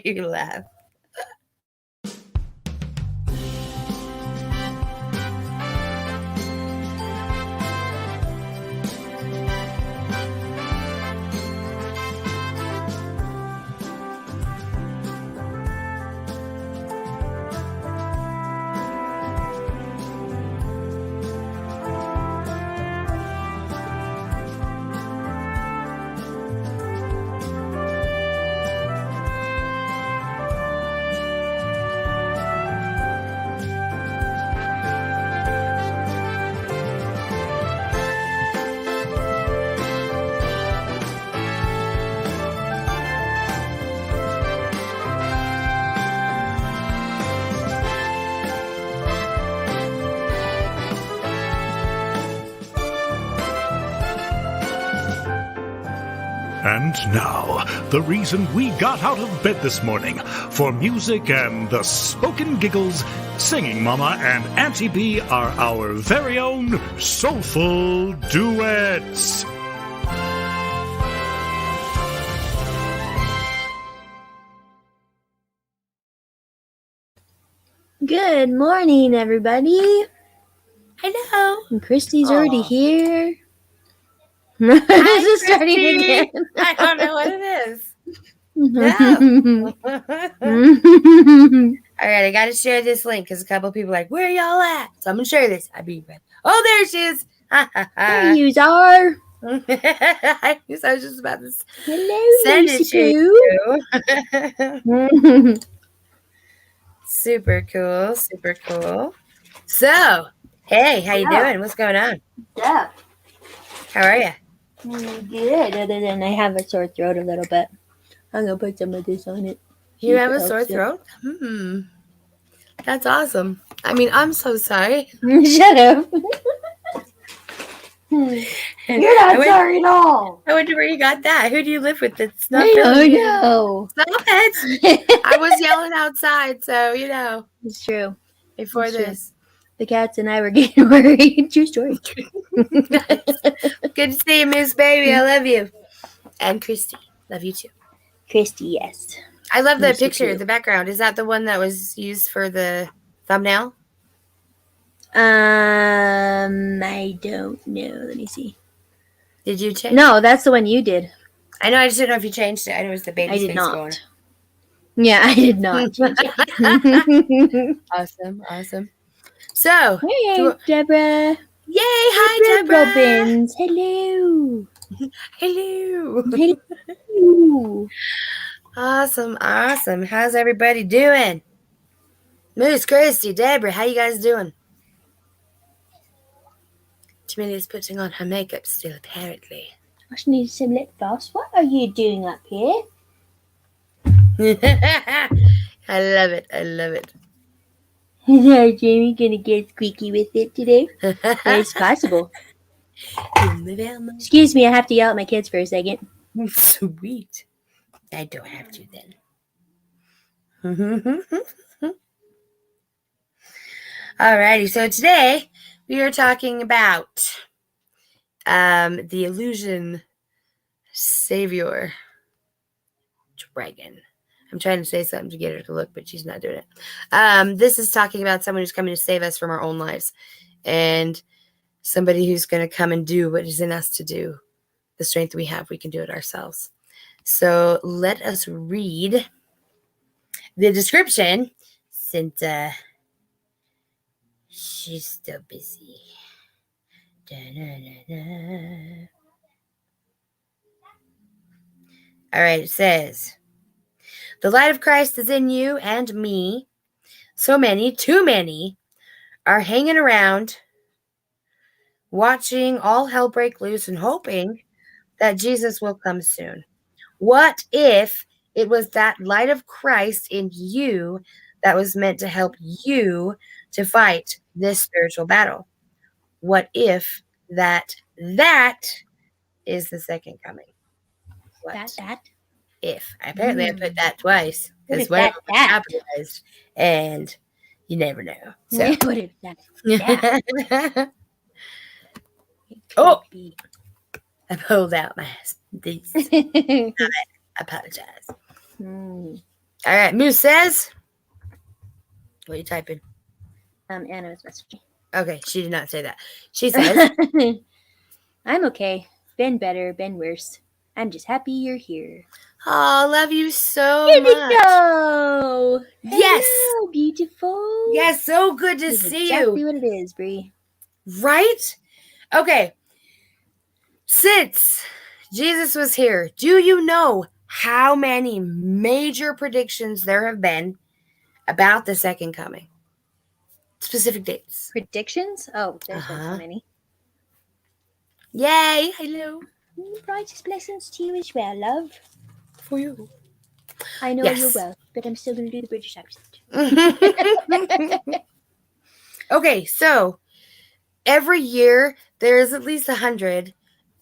You laugh. And now, the reason we got out of bed this morning for music and the spoken giggles, Singing Mama and Auntie B are our very own soulful duets. Good morning, everybody. Hello. And Christy's already here. Hi, This is starting Christy. again. I don't know what it is. No. All right, I got to share this link because a couple people are like, where y'all at? So I'm going to share this. I'll be right. Oh, there she is. There you are. I was just about to Hello, send Lucy it to Poo. you. Super cool. Super cool. So, hey, how you doing? What's going on? Yeah. How are you? Good, other than I have a sore throat a little bit. I'm going to put some of this on it. You have a sore throat? That's awesome. I mean, I'm so sorry. Shut up. You're not sorry at all. I wonder where you got that. Who do you live with that's not I don't feeling you? know. Stop it. I was yelling outside, so, It's true. before It's true. this. The cats and I were getting worried. True story. Good to see you, Moose Baby. I love you. And Christy. Love you too. Christy, yes. I love the Lucy picture, Poo. the background. Is that the one that was used for the thumbnail? I don't know. Let me see. Did you change? No, that's the one you did. I know. I just didn't know if you changed it. I know it was the baby I did face not. going. Yeah, I did not change it. Awesome. So, Hey, Deborah. yay! Hi, Deborah. Robbins. Hello. Hello. Hello. Awesome. How's everybody doing? Moose, Christy, Deborah, how you guys doing? Jamilia's putting on her makeup still, apparently. I just need some lip gloss. What are you doing up here? I love it. Is Jamie gonna get squeaky with it today? It's possible. Excuse me, I have to yell at my kids for a second. Sweet. I don't have to then. Alrighty, so today we are talking about the illusion savior dragon. I'm trying to say something to get her to look, but she's not doing it. This is talking about someone who's coming to save us from our own lives and somebody who's going to come and do what is in us to do. The strength we have, we can do it ourselves. So let us read the description since she's still busy. Da-da-da-da. All right, it says, the light of Christ is in you and me. So many, too many, are hanging around, watching all hell break loose and hoping that Jesus will come soon. What if it was that light of Christ in you that was meant to help you to fight this spiritual battle? What if that is the second coming? What? That? If. Apparently I put that twice. Because What if one was capitalized. And you never know. So. What if that? Oh! I pulled out my these. I apologize. All right. Moose says, what are you typing? Anna was messaging. Okay. She did not say that. She says, I'm okay. Been better, been worse. I'm just happy you're here. oh, love you so Here we much. go. Yes. Hello, beautiful. Yes. So good to This is see exactly you. what it is, Bree. Right? Okay. Since Jesus was here, do you know how many major predictions there have been about the second coming? Specific dates. Predictions? Oh, there's been Uh-huh. so many. Yay. Hello. Brightest blessings to you as well, love. For you. I know Yes. you're well, but I'm still going to do the British accent. Okay, so every year there's at least 100.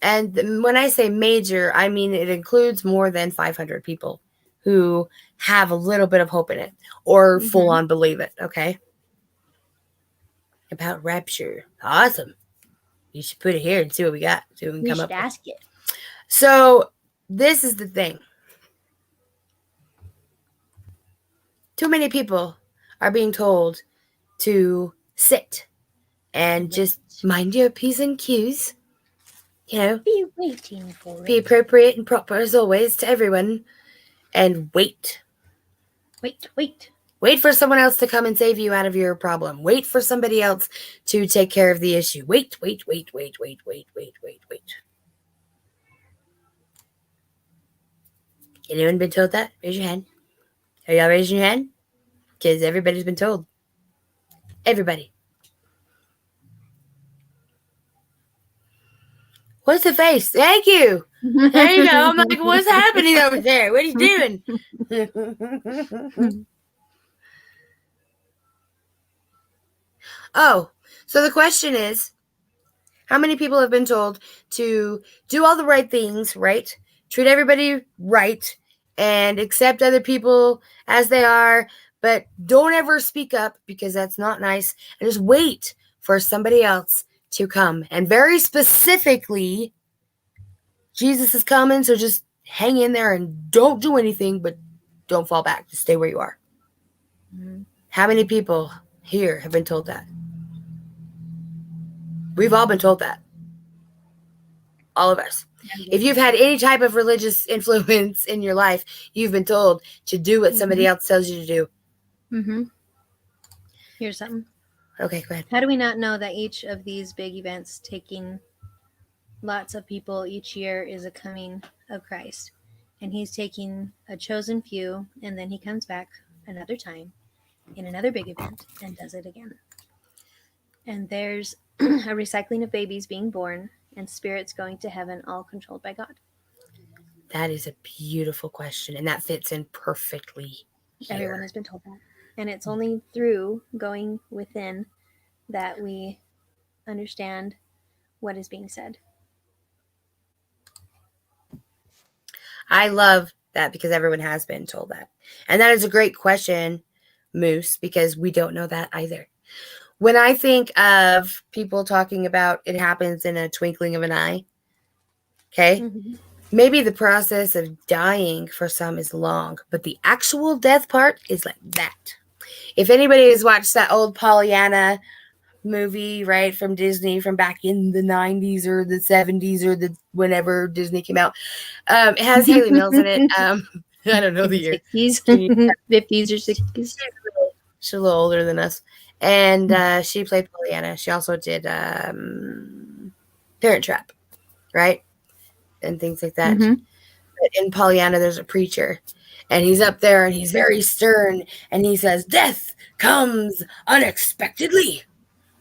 And when I say major, I mean it includes more than 500 people who have a little bit of hope in it or full on believe it. Okay. About rapture. Awesome. You should put it here and see what we got. See what we can We come should up with. ask it. So this is the thing. Too many people are being told to sit and just mind your P's and Q's. You know, Be waiting for be it. appropriate and proper as always to everyone. And wait. Wait. Wait for someone else to come and save you out of your problem. Wait for somebody else to take care of the issue. Wait. Anyone been told that? Raise your hand. Are y'all raising your hand? Because everybody's been told. Everybody. What's the face? Thank you. There you go. I'm like, what's happening over there? What are you doing? Oh, so the question is, how many people have been told to do all the right things, right? Treat everybody right and accept other people as they are, but don't ever speak up because that's not nice. And just wait for somebody else to come. And very specifically, Jesus is coming, so just hang in there and don't do anything, but don't fall back. Just stay where you are. How many people here have been told that? We've all been told that. All of us. If you've had any type of religious influence in your life, you've been told to do what somebody else tells you to do. Here's something. Okay, go ahead. How do we not know that each of these big events taking lots of people each year is a coming of Christ? And he's taking a chosen few, and then he comes back another time in another big event and does it again. And there's a recycling of babies being born and spirits going to heaven, all controlled by God. That is a beautiful question, and that fits in perfectly here. Everyone has been told that. And it's only through going within that we understand what is being said. I love that because everyone has been told that. And that is a great question, Moose, because we don't know that either. When I think of people talking about it happens in a twinkling of an eye, okay, maybe the process of dying for some is long, but the actual death part is like that. If anybody has watched that old Pollyanna movie, right, from Disney from back in the 90s or the 70s or the whenever Disney came out, it has Haley Mills in it. I don't know the year. 60s, 50s or 60s. She's a little older than us. And she played Pollyanna. She also did Parent Trap, right? And things like that. But in Pollyanna, there's a preacher. And he's up there and he's very stern. And he says, death comes unexpectedly.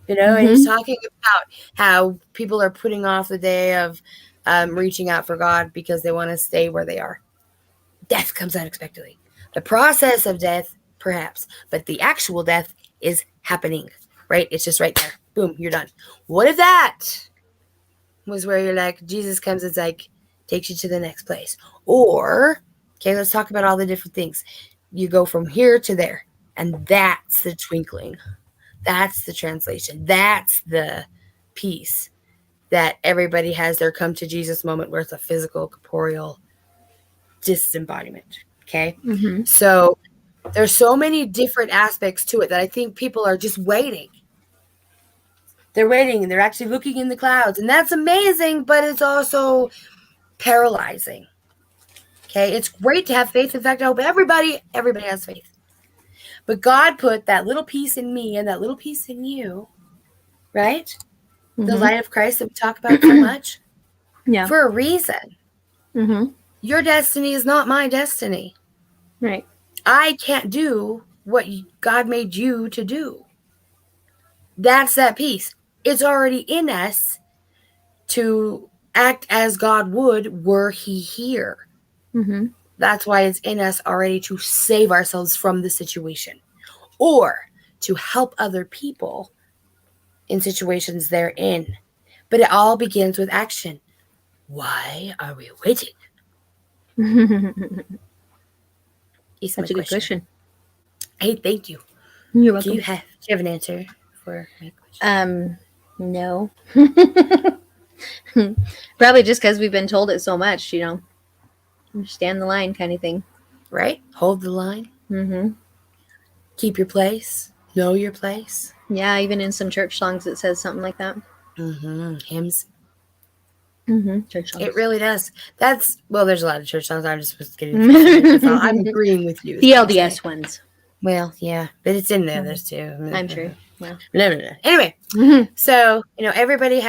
You know, and he's talking about how people are putting off the day of reaching out for God because they want to stay where they are. Death comes unexpectedly. The process of death, perhaps, but the actual death is happening, right? It's just right there. Boom, you're done. What if that was where you're like, Jesus comes and like takes you to the next place? Or, okay, let's talk about all the different things. You go from here to there, and that's the twinkling. That's the translation. That's the piece that everybody has their come to Jesus moment where it's a physical, corporeal disembodiment. Okay. So There's so many different aspects to it that I think people are just waiting. They're waiting and they're actually looking in the clouds. And that's amazing, but it's also paralyzing. Okay, it's great to have faith. In fact, I hope everybody has faith. But God put that little piece in me and that little piece in you, right? The light of Christ that we talk about so much. Yeah. For a reason. Mm-hmm. Your destiny is not my destiny. Right. I can't do what God made you to do. That's that piece. It's already in us to act as God would were he here. Mm-hmm. That's why it's in us already to save ourselves from the situation or to help other people in situations they're in. But it all begins with action. Why are we waiting? That's a good question. Hey, thank you. You're welcome. Do you have an answer for my question? No. Probably just because we've been told it so much, stand the line kind of thing. Right? Hold the line. Mm-hmm. Keep your place. Know your place. Yeah, even in some church songs it says something like that. Mm-hmm. Hymns. Mm-hmm. Church songs. It really does. There's a lot of church songs. I'm just getting. I'm agreeing with you. The LDS ones. Well, yeah, but it's in the others too. I'm sure. Well. Anyway, Mm-hmm. so everybody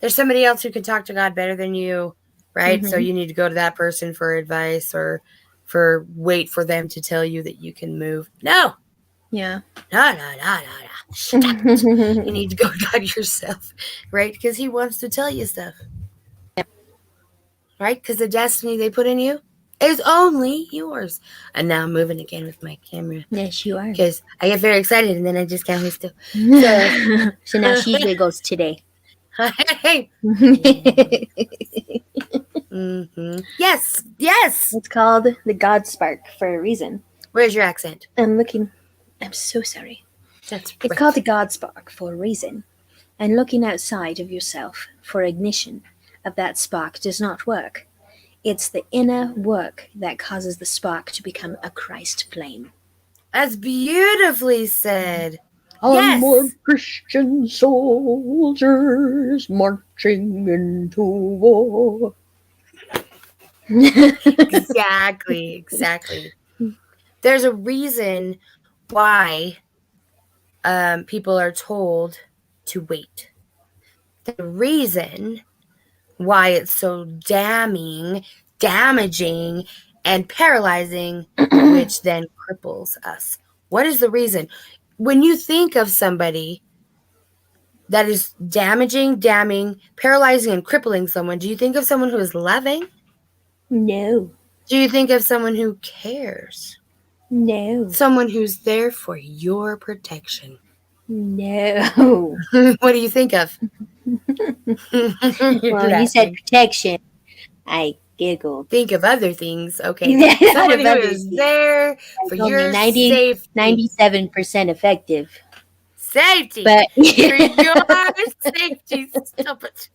there's somebody else who can talk to God better than you, right? Mm-hmm. So you need to go to that person for advice or wait for them to tell you that you can move. No. Yeah. No. Stop it. You need to go to God yourself, right? Because he wants to tell you stuff. Right? Because the destiny they put in you is only yours. And now I'm moving again with my camera. Yes, you are. Because I get very excited and then I just can't hold still. So now she wiggles today. Hey. Mm-hmm. Yes. It's called the God Spark for a reason. Where's your accent? I'm so sorry. That's It's called the God Spark for a reason. And looking outside of yourself for ignition of that spark does not work. It's the inner work that causes the spark to become a Christ flame. That's beautifully said. Onward, Christian soldiers marching into war. Exactly. There's a reason why people are told to wait. The reason why it's so damaging, and paralyzing, which then cripples us. What is the reason? When you think of somebody that is damaging, paralyzing, and crippling someone, do you think of someone who is loving? No. Do you think of someone who cares? No. Someone who's there for your protection? No. What do you think of? Well, you said protection. I giggled. Think of other things. Okay. Yeah, Someone who is there for your safety. 97% effective. Safety. But For your safety. Stop it.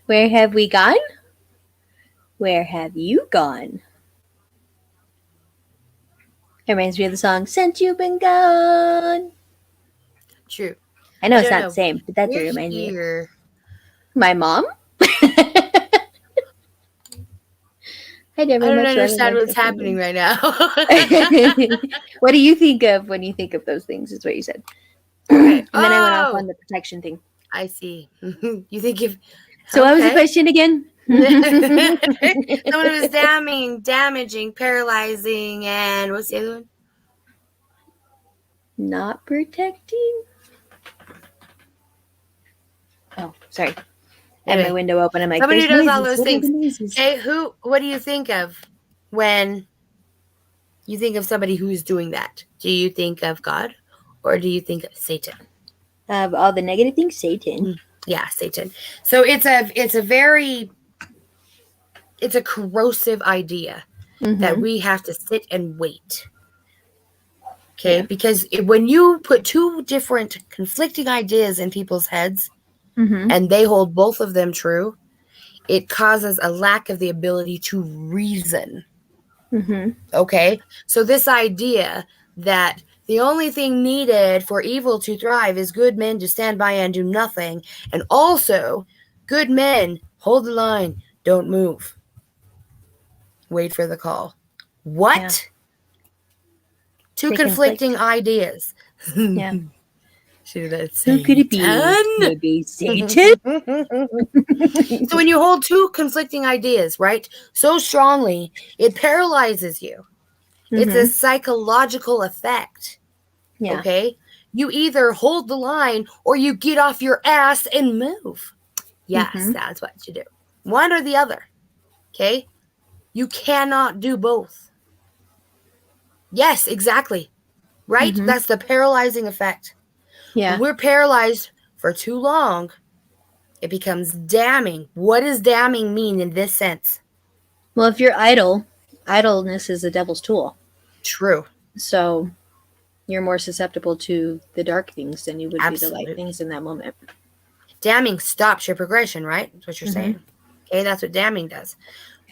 Where have we gone? Where have you gone? It reminds me of the song, Since You've Been Gone. True. I know it's don't not know. the same, but that's what it We're reminds me of. here. My mom? I I don't understand what's happening right now. What do you think of when you think of those things, is what you said. Okay. And then I went off Oh, on the protection thing. I see. You think if So what was the okay. question again? Someone who was damaging, paralyzing, and what's the other one? Not protecting? Oh, sorry. I had my Anyway, window open. I'm like, somebody who "There's does all noises. those What are the things. noises?" Okay, what do you think of when you think of somebody who's doing that? Do you think of God or do you think of Satan? Of all the negative things, Satan. Yeah, Satan. So it's a corrosive idea that we have to sit and wait. Okay, because when you put two different conflicting ideas in people's heads and they hold both of them true, it causes a lack of the ability to reason. Mm-hmm. Okay? So this idea that the only thing needed for evil to thrive is good men to stand by and do nothing, and also good men hold the line, don't move, wait for the call. What? Yeah. Two They conflicting conflict. ideas. Yeah. Should have Who could it be? Maybe Satan? So when you hold two conflicting ideas, right, so strongly, it paralyzes you. It's a Mhm. psychological effect. Yeah. Okay? You either hold the line or you get off your ass and move. Yes, Mhm. that's what you do. One or the other. Okay? You cannot do both. Yes, exactly. Right? Mhm. That's the paralyzing effect. Yeah. When we're paralyzed for too long, it becomes damning. What does damning mean in this sense? Well, if you're idle, idleness is the devil's tool. True. So you're more susceptible to the dark things than you would be the light Absolutely. things in that moment. Damning stops your progression, right? That's what you're Mhm. saying. Okay, that's what damning does.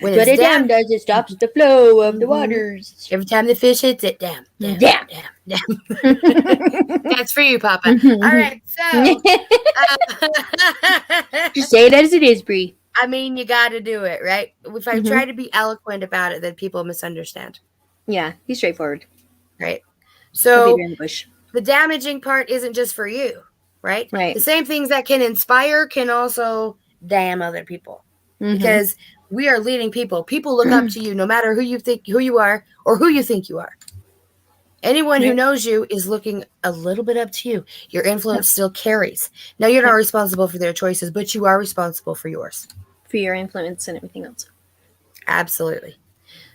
What a dam does, it stops the flow of the Mhm. waters. Every time the fish hits it, damn. Damn. That's for you, Papa. All right, so Just say it as it is, Bree. I mean, you got to do it, right? If I Mhm. try to be eloquent about it, then people misunderstand, Yeah, be straightforward. right? Don't So beat around the bush. the damaging part isn't just for you, right? Right. The same things that can inspire can also damn other people. Mhm. Because we are leading people. People look up to you no matter who you are or who you think you are. Anyone who Yep. knows you is looking a little bit up to you. Your influence still carries. Now, you're not Yep. responsible for their choices, but you are responsible for yours. For your influence and everything else. Absolutely.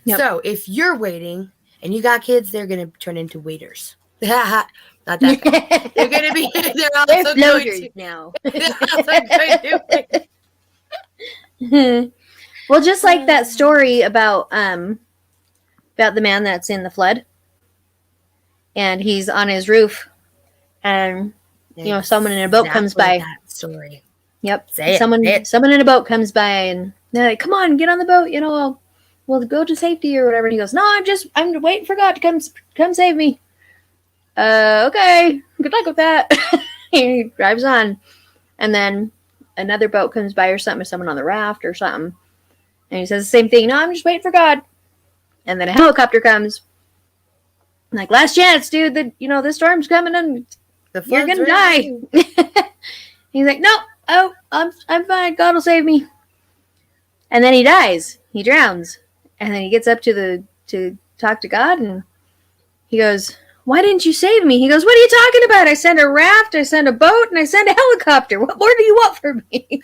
Yep. So if you're waiting and you got kids, they're going to turn into waiters. Not that bad. They're going to be, they're also going floaters to, now. they're also going to Well, just like that story about the man that's in the flood, and he's on his roof, and someone in a boat comes by. That story. Yep. Say it. Someone in a boat comes by, and they're like, "Come on, get on the boat. We'll go to safety or whatever." And he goes, "No, I'm waiting for God to come save me." Okay. Good luck with that. He drives on, and then another boat comes by or something, or someone on the raft or something, and he says the same thing. "No, I'm just waiting for God." And then a helicopter comes. I'm like, "Last chance, dude. The storm's coming and you're gonna die." He's like, "No, I'm fine. God will save me." And then he dies. He drowns. And then he gets up to talk to God, and he goes, "Why didn't you save me?" He goes, "What are you talking about? I sent a raft, I sent a boat, and I sent a helicopter. What more do you want from me?"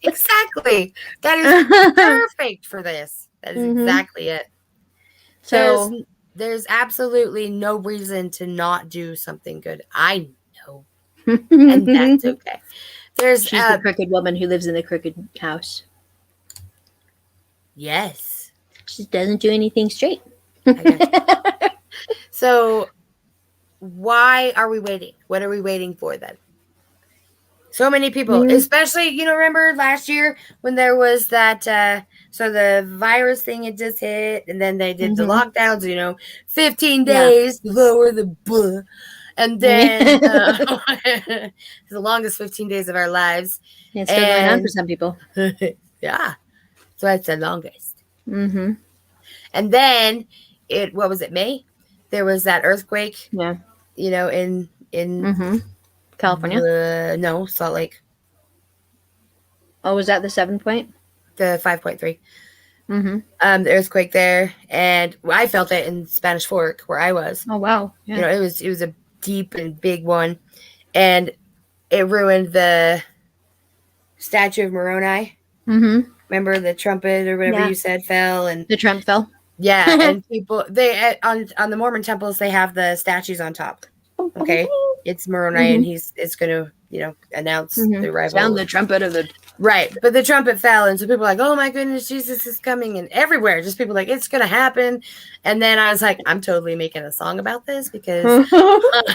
Exactly. That is perfect for this. That is exactly it. So there's absolutely no reason to not do something good. I know. And that's okay. She's the crooked woman who lives in the crooked house. Yes. She doesn't do anything straight. So why are we waiting? What are we waiting for then? So many people, especially, remember last year when there was that, so the virus thing had just hit, and then they did the lockdowns, 15 days to lower the blood. And then the longest 15 days of our lives. It's still going on for some people. Yeah. So that's the longest. Mm-hmm. And then what was it, May? There was that earthquake. Yeah. In California? No, Salt Lake. Oh, was that the 7 point? The 5.3. Mm-hmm. The earthquake there, and I felt it in Spanish Fork where I was. Oh wow! Yeah. It was a deep and big one, and it ruined the statue of Moroni. Mm-hmm. Remember the trumpet or whatever you said fell, and the Trump fell. Yeah, and people on the Mormon temples they have the statues on top. Okay, it's Moroni, and it's going to announce the arrival. Sound the trumpet of the Right. But the trumpet fell, and so people were like, oh my goodness, Jesus is coming, and everywhere. Just people like, it's gonna happen. And then I was like, I'm totally making a song about this because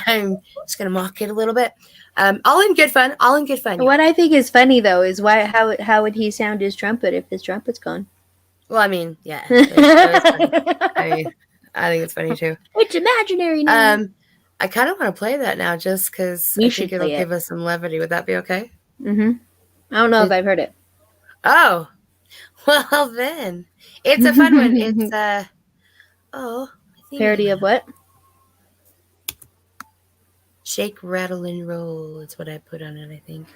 I'm just gonna mock it a little bit. All in good fun. All in good fun. What I think is funny though is how would he sound his trumpet if his trumpet's gone? Well, I mean, yeah. I think it's funny too. It's imaginary now. I kind of want to play that now just because We I should think it'll play it. give us some levity. Would that be okay? Mm-hmm. I don't know if I've heard it. Oh, well then. It's a fun one. It's Parody of what? Shake, Rattle, and Roll. It's what I put on it, I think.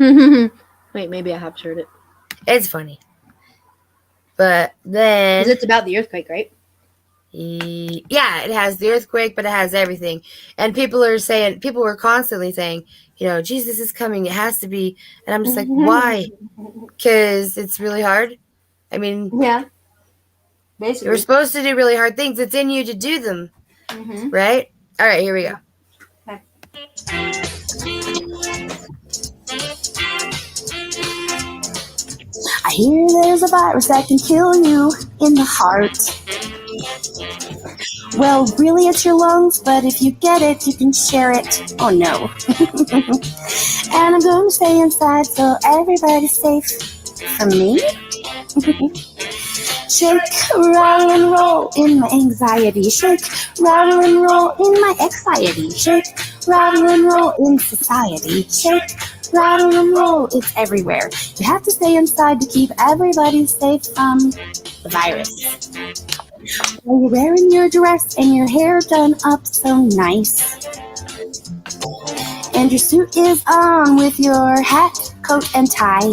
Wait, maybe I have heard it. It's funny. But then... Because it's about the earthquake, right? Yeah, it has the earthquake, but it has everything. And people were constantly saying, Jesus is coming. It has to be. And I'm just like, why? Because it's really hard. I mean... Yeah. Basically. You're supposed to do really hard things. It's in you to do them. Mm-hmm. Right? All right, here we go. I hear there's a virus that can kill you in the heart. Well, really it's your lungs, but if you get it, you can share it. Oh no. And I'm going to stay inside so everybody's safe from me. Shake, rattle, and roll in my anxiety. Shake, rattle, and roll in my anxiety. Shake, rattle, and roll in society. Shake, rattle, and roll, it's everywhere. You have to stay inside to keep everybody safe from the virus. While you're wearing your dress and your hair done up so nice. And your suit is on with your hat, coat, and tie.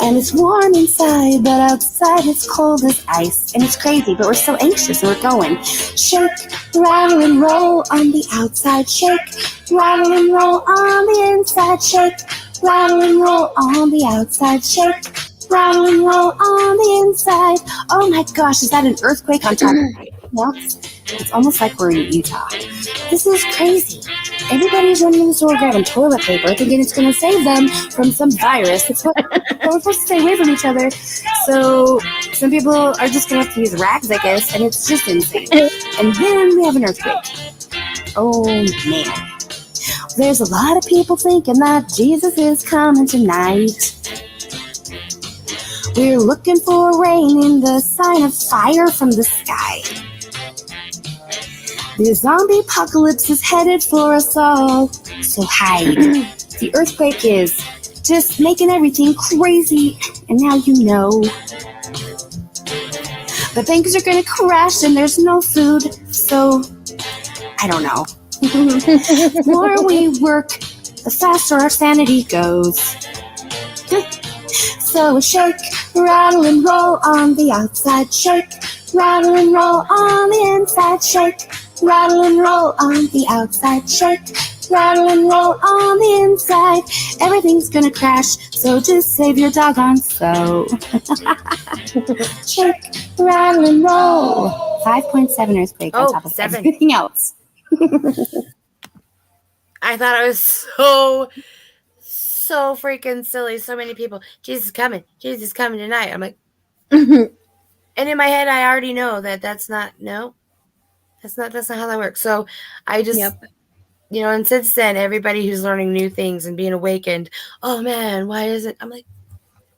And it's warm inside, but outside it's cold as ice. And it's crazy, but we're so anxious and we're going. Shake, rattle, and roll on the outside. Shake, rattle, and roll on the inside. Shake, rattle, and roll on the outside. Shake, rattle, and roll on the inside. Oh my gosh, is that an earthquake on top of everything else? It's almost like we're in Utah. This is crazy. Everybody's running to the store grabbing toilet paper, thinking it's going to save them from some virus. It's what we're supposed to stay away from each other. So some people are just going to have to use rags, I guess, and it's just insane. And then we have an earthquake. Oh man. There's a lot of people thinking that Jesus is coming tonight. We're looking for rain in the sign of fire from the sky. The zombie apocalypse is headed for us all, so hide. The earthquake is just making everything crazy, and now you know. The banks are gonna crash and there's no food, so I don't know. The more we work, the faster our sanity goes. So shake, rattle, and roll on the outside. Shake, rattle, and roll on the inside. Shake, rattle, and roll on the outside. Shake, rattle, and roll on the inside. Everything's gonna crash, so just save your doggone soul. Shake, rattle, and roll. 5.7 earthquake on top of 7. everything else. I thought it was so freaking silly. So many people. Jesus is coming. Jesus is coming tonight. I'm like, and in my head, I already know that's not how that works. So I just, and since then, everybody who's learning new things and being awakened, oh man, why is it? I'm like,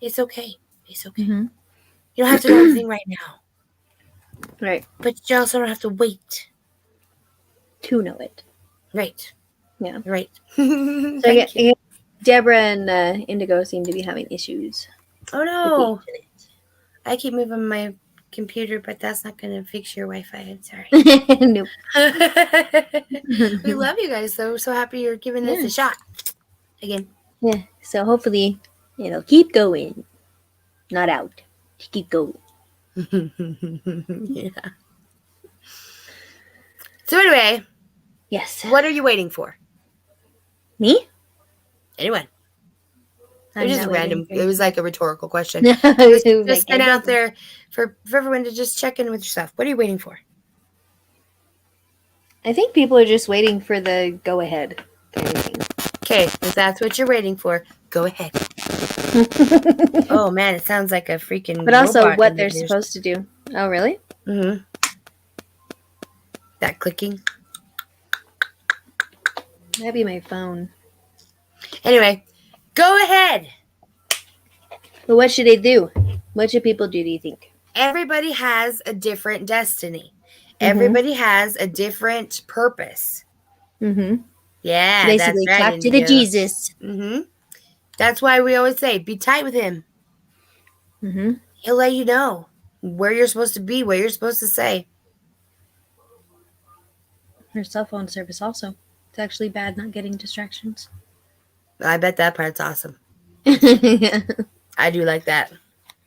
it's okay. It's okay. Mm-hmm. You don't have to know everything right now. Right. But you also don't have to wait. To know it. Right. Yeah. Right. So yeah, Deborah and Indigo seem to be having issues. Oh no. I keep moving my computer, but that's not going to fix your Wi-Fi. I'm sorry. Nope. We love you guys, though. So happy you're giving this a shot. Again. Yeah. So hopefully it'll keep going. Not out. To keep going. Yeah. So anyway. Yes. What are you waiting for? Me? Anyone. It I'm was just not random. waiting for It was like a rhetorical question. you. Just been out there for everyone to just check in with yourself. What are you waiting for? I think people are just waiting for the go ahead kind of thing. Okay, if that's what you're waiting for, go ahead. Oh man, it sounds like a freaking. But also robot what in they're the ears. supposed to do. Oh, really? Mm-hmm. That clicking. That'd be my phone. Anyway, go ahead. But what should they do? What should people do you think? Everybody has a different destiny. Mhm. Everybody has a different purpose. Mm-hmm. Yeah, Basically, that's right. talk to the Jesus. Mm-hmm. That's why we always say, be tight with him. Mm-hmm. He'll let you know where you're supposed to be, what you're supposed to say. Her cell phone service also. It's actually bad not getting distractions. I bet that part's awesome. Yeah. I do like that.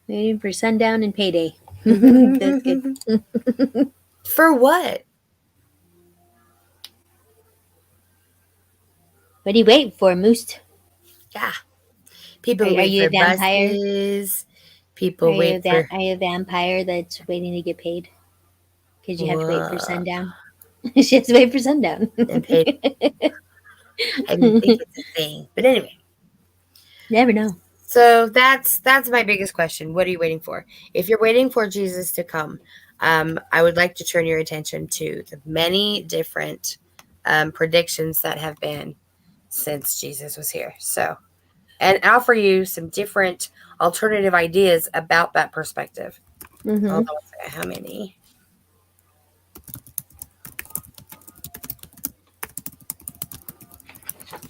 Waiting for sundown and payday. That's good. For what? What are you waiting for, Moose? Yeah. People Are wait you a for vampire? buses. People Are you, wait for... are you a vampire that's waiting to get paid? Because you have to wait for Whoa. sundown. She has to wait for sundown. And paid. I didn't think it's a thing. But anyway. Never know. So that's my biggest question. What are you waiting for? If you're waiting for Jesus to come, I would like to turn your attention to the many different predictions that have been since Jesus was here. So, and offer you some different alternative ideas about that perspective. Mm-hmm. Hold on a second. How many?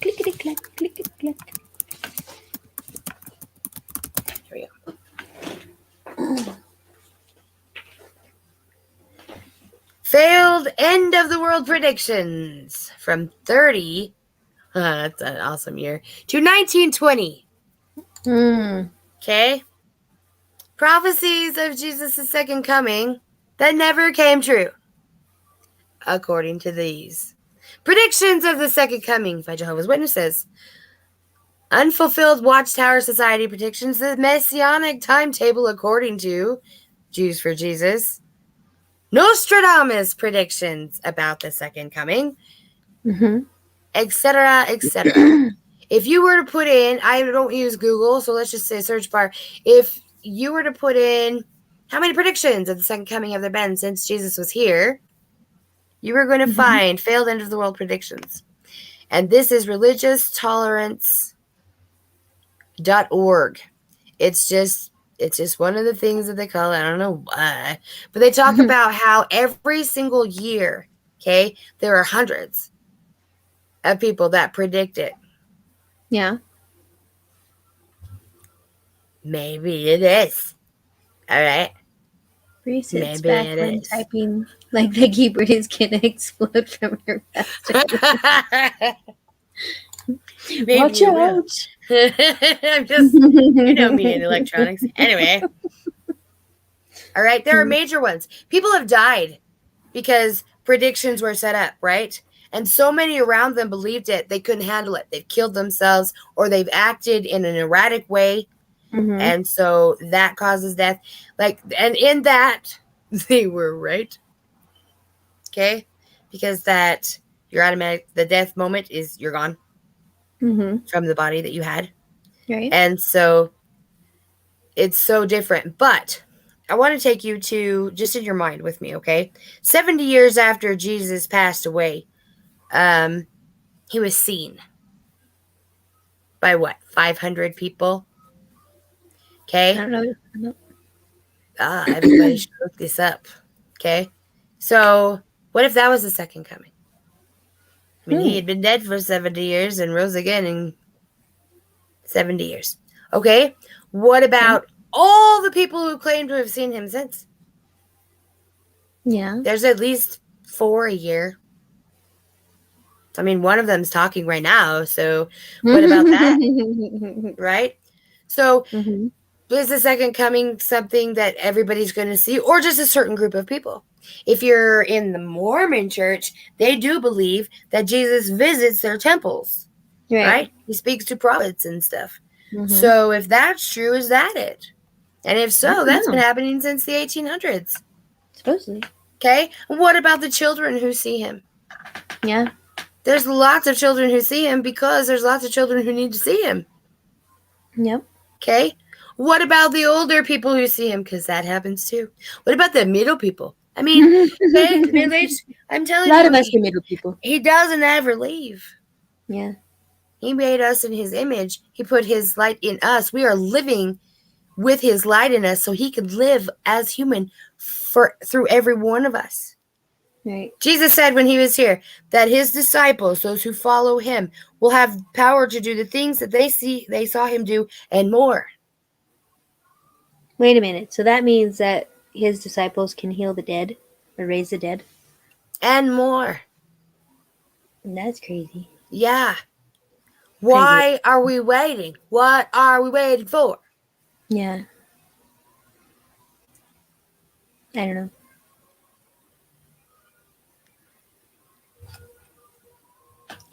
Clickety clack, clickety clack. Here we go. Failed end of the world predictions from 30. That's an awesome year. To 1920. Okay. Prophecies of Jesus' second coming that never came true. According to these. Predictions of the second coming by Jehovah's Witnesses. Unfulfilled Watchtower Society predictions. The Messianic timetable according to Jews for Jesus. Nostradamus predictions about the second coming. Mm-hmm. Etc., etc. If you were to put in, I don't use Google, so let's just say search bar. If you were to put in how many predictions of the second coming have there been since Jesus was here, you were going to find failed end of the world predictions. And this is religionstolerance.org. It's just one of the things that they call it. I don't know why. But they talk about how every single year, okay, there are hundreds of people that predict it. Yeah. Maybe it is. All right. Bree sits Maybe back it when is. typing like the keyboard is going to explode from her vest. Maybe Watch it will. out. I'm just, you know me in electronics. Anyway. All right. There are major ones. People have died because predictions were set up, right? And so many around them believed it, they couldn't handle it. They've killed themselves or they've acted in an erratic way. Mm-hmm. And so that causes death. And in that, they were right. Okay? Because that your automatic, the death moment is you're gone from the body that you had. Right. And so it's so different. But I want to take you to, just in your mind with me, okay? 70 years after Jesus passed away, he was seen by what? 500 people? Okay? I don't know. Everybody should look this up. Okay? So, what if that was the second coming? I mean, he had been dead for 70 years and rose again in 70 years. Okay? What about all the people who claim to have seen him since? Yeah. There's at least 4 a year. I mean, one of them's talking right now. So, what about that? Right? So, is the second coming something that everybody's going to see or just a certain group of people? If you're in the Mormon church, they do believe that Jesus visits their temples, right? He speaks to prophets and stuff. So if that's true, is that it? And if so, that's been happening since the 1800s. Supposedly. Okay? What about the children who see him? Yeah. There's lots of children who see him because there's lots of children who need to see him. Yep. Okay. What about the older people who see him? Because that happens too. What about the middle people? I mean, okay, middle age. I'm A telling lot you, of us are middle people. he doesn't ever leave. Yeah. He made us in his image. He put his light in us. We are living with his light in us so he could live as human through every one of us. Right. Jesus said when he was here that his disciples, those who follow him, will have power to do the things that they saw him do and more. Wait a minute. So that means that his disciples can heal the dead or raise the dead? And more. That's crazy. Yeah. Why are we waiting? What are we waiting for? Yeah. I don't know.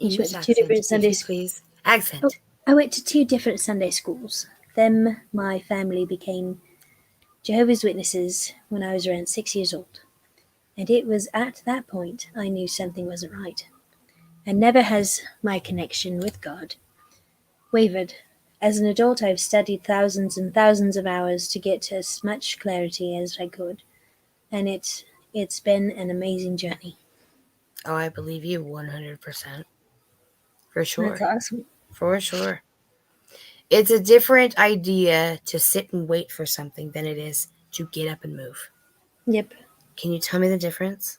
English went to two accent, different if Sunday you schools. please. Accent. Oh. I went to 2 different Sunday schools. Then my family became Jehovah's Witnesses when I was around 6 years old. And it was at that point I knew something wasn't right. And never has my connection with God wavered. As an adult, I've studied thousands and thousands of hours to get as much clarity as I could. And it's been an amazing journey. Oh, I believe you 100%. For sure. That's awesome. For sure. It's a different idea to sit and wait for something than it is to get up and move. Yep. Can you tell me the difference?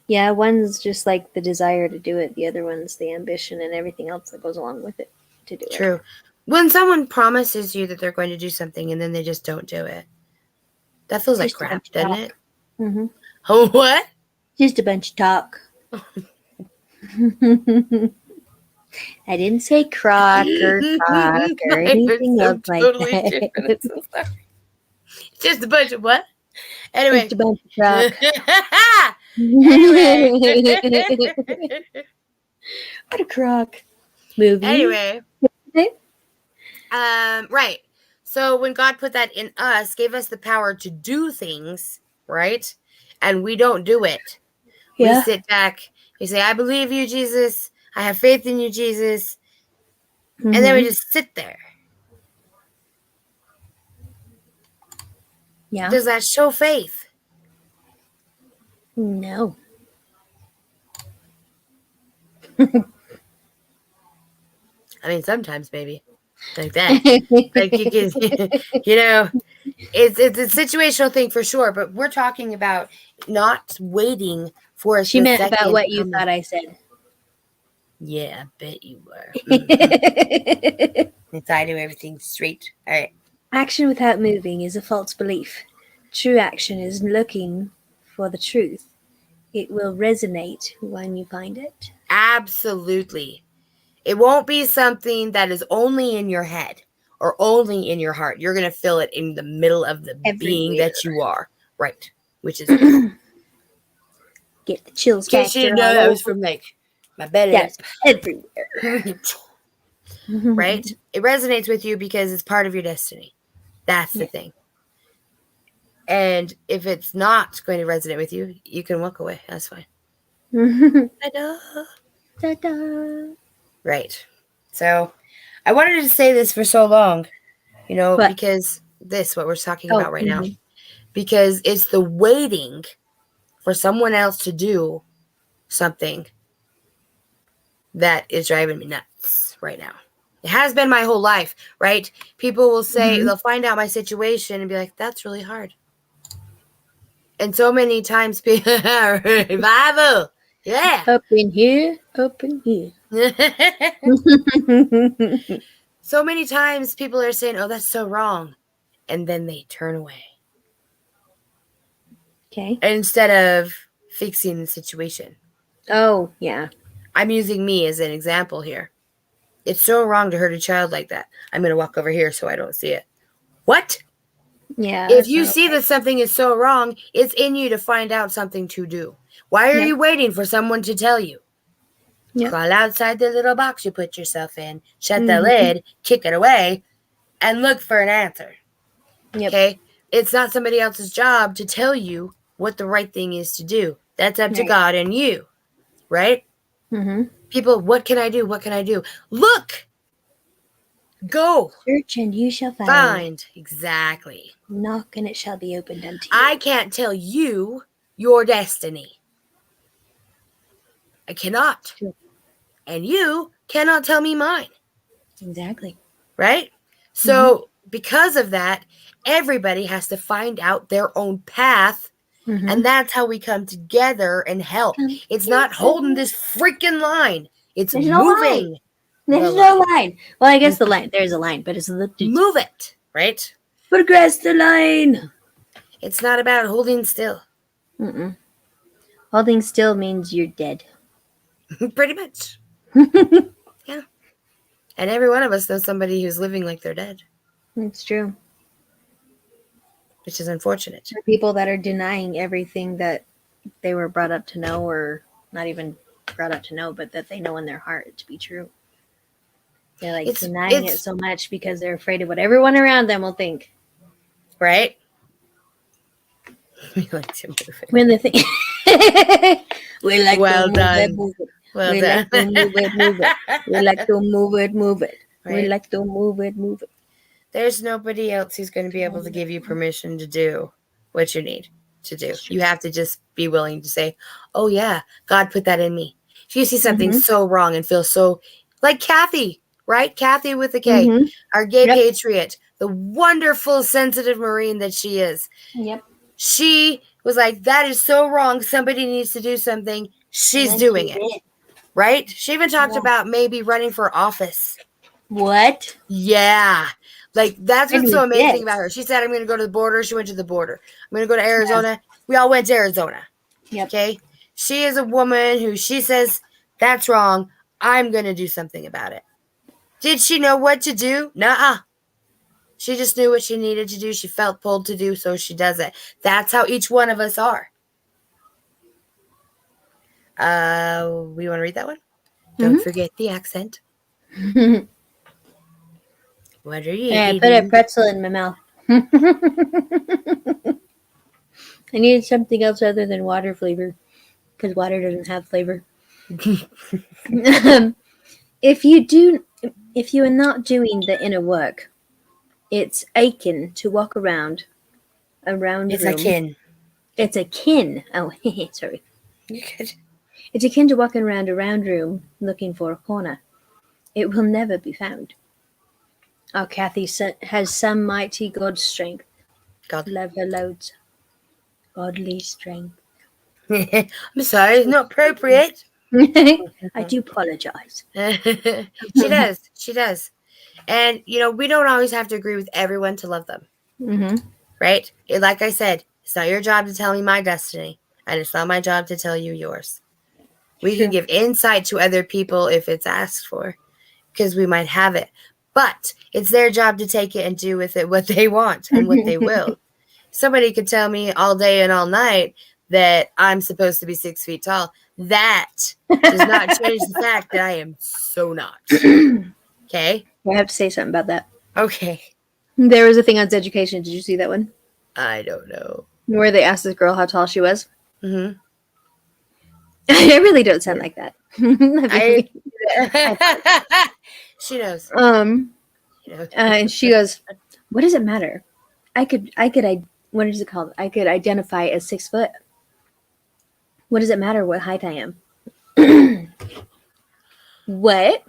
Yeah, one's just like the desire to do it. The other one's the ambition and everything else that goes along with it to do it. True. When someone promises you that they're going to do something and then they just don't do it, that feels like Just a crap, bunch of doesn't talk. it? Mm-hmm. Oh, what? Just a bunch of talk. I didn't say crock or cock or anything else like that. Different. I'm so sorry. Just a bunch of what? Anyway. Just a bunch of crock. Anyway. What a crock. Movie. Anyway. Right. So when God put that in us, gave us the power to do things, right? And we don't do it. Yeah. We sit back. We say, I believe you, Jesus. I have faith in you, Jesus. And then we just sit there. Yeah. Does that show faith? No. I mean, sometimes maybe. Like that. Like you can, you know, it's a situational thing for sure, but we're talking about not waiting for a She meant second about what you coming. thought I said. Yeah, I bet you were. If I do everything straight. All right. Action without moving is a false belief. True action is looking for the truth. It will resonate when you find it. Absolutely. It won't be something that is only in your head or only in your heart. You're going to feel it in the middle of the being Everywhere. that you are. Right. Which is Get the chills in case factor you didn't know all that was over. from like my belly. Yes, everywhere. Right? It resonates with you because it's part of your destiny. That's the thing. And if it's not going to resonate with you, you can walk away. That's fine. Ta-da. Ta-da. Right. So I wanted to say this for so long, you know, What? because what we're talking Oh, about right now, because it's the waiting for someone else to do something that is driving me nuts right now. It has been my whole life, right? People will say, they'll find out my situation and be like, that's really hard. And so many times, revival, yeah. Up in here, up in here. So many times people are saying, oh, that's so wrong. And then they turn away. Okay. Instead of fixing the situation. Oh, yeah. I'm using me as an example here. It's so wrong to hurt a child like that. I'm going to walk over here so I don't see it. What? Yeah. If you see that something is so wrong, it's in you to find out something to do. Why are you waiting for someone to tell you? Yep. Crawl outside the little box you put yourself in, shut the lid, kick it away, and look for an answer. Yep. Okay? It's not somebody else's job to tell you what the right thing is to do. That's up to God and you. Right? Mm-hmm. People, what can I do? What can I do? Look! Go. Search and you shall find. Find. Exactly. Knock and it shall be opened unto you. I can't tell you your destiny. I cannot. True. And you cannot tell me mine. Exactly. Right? So because of that, everybody has to find out their own path. Mhm. And that's how we come together and help. It's not holding this freaking line. It's There's no moving. There's no line. Well, I guess the line. There's a line, but it's Move it. Right? put across the line. It's not about holding still. Mm-mm. Holding still means you're dead. Pretty much. Yeah. And every one of us knows somebody who's living like they're dead, It's true. which is unfortunate. There are people that are denying everything that they were brought up to know, or not even brought up to know, but that they know in their heart to be true. They're like denying it so much because they're afraid of what everyone around them will think. Right? We like to move it. When they think, we like Well to move done. it, move it. Well We done. like to move it, move it. We like to move it, move it. We Right? like to move it, move it. There's nobody else who's going to be able to give you permission to do what you need to do. You have to just be willing to say, oh, yeah, God put that in me. If you see something so wrong and feel so, like Kathy, right? Kathy with a K, Mhm. our gay Yep. patriot, the wonderful, sensitive Marine that she is. Yep. She was like, that is so wrong. Somebody needs to do something. She's And doing she it, did. right? She even talked Yeah. about maybe running for office. What? Yeah. Like, that's what's so And amazing yes. about her. She said, I'm going to go to the border. She went to the border. I'm going to go to Arizona. We all went to Arizona. Yep. Okay. She is a woman who she says, that's wrong. I'm going to do something about it. Did she know what to do? Nuh-uh. She just knew what she needed to do. She felt pulled to do, so she does it. That's how each one of us are. We want to read that one? Don't forget the accent. What are you Yeah, I eating? put a pretzel in my mouth. I needed something else other than water flavor, because water doesn't have flavor. If you are not doing the inner work, it's akin to walk around a room. It's akin. It's akin. Oh, sorry. You could. It's akin to walking around a round room looking for a corner. It will never be found. Our Kathy has some mighty God strength. God. Love her loads. Godly strength. I'm sorry, it's not appropriate. I do apologize. She does. She does. And, we don't always have to agree with everyone to love them, Mm-hmm. right? Like I said, it's not your job to tell me my destiny, and it's not my job to tell you yours. We can give insight to other people if it's asked for, because we might have it. But it's their job to take it and do with it what they want and what they will. Somebody could tell me all day and all night that I'm supposed to be 6 feet tall. That does not change the fact that I am so not. Okay? I have to say something about that. Okay. There was a thing on education. Did you see that one? I don't know. Where they asked this girl how tall she was? Mm-hmm. I really don't sound like that. She knows. And she goes, "What does it matter? I could. What is it called? I could identify as 6 foot. What does it matter what height I am?" What?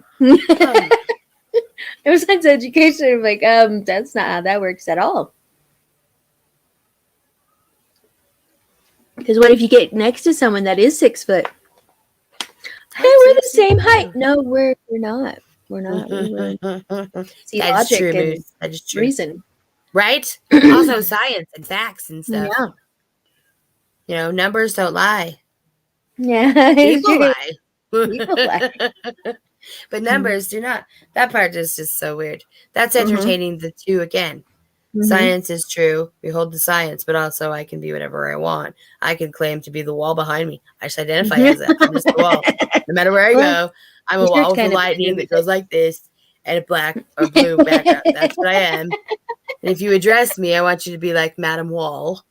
It was sex education. I'm like, that's not how that works at all. Because what if you get next to someone that is 6 foot? Hey, we're the same height. No, we're not. We're not. See, That's logic true, and Moose. That is true. reason. Right? Also science and facts and stuff. Yeah. Numbers don't lie. Yeah. People lie. People lie. But numbers do not. That part is just so weird. That's entertaining the two again. Science is true. We hold the science, but also I can be whatever I want. I can claim to be the wall behind me. I just identify as that. I'm just the wall. No matter where I go, I'm a wall with a lightning that goes like this and a black or blue background. That's what I am. And if you address me, I want you to be like Madam Wall.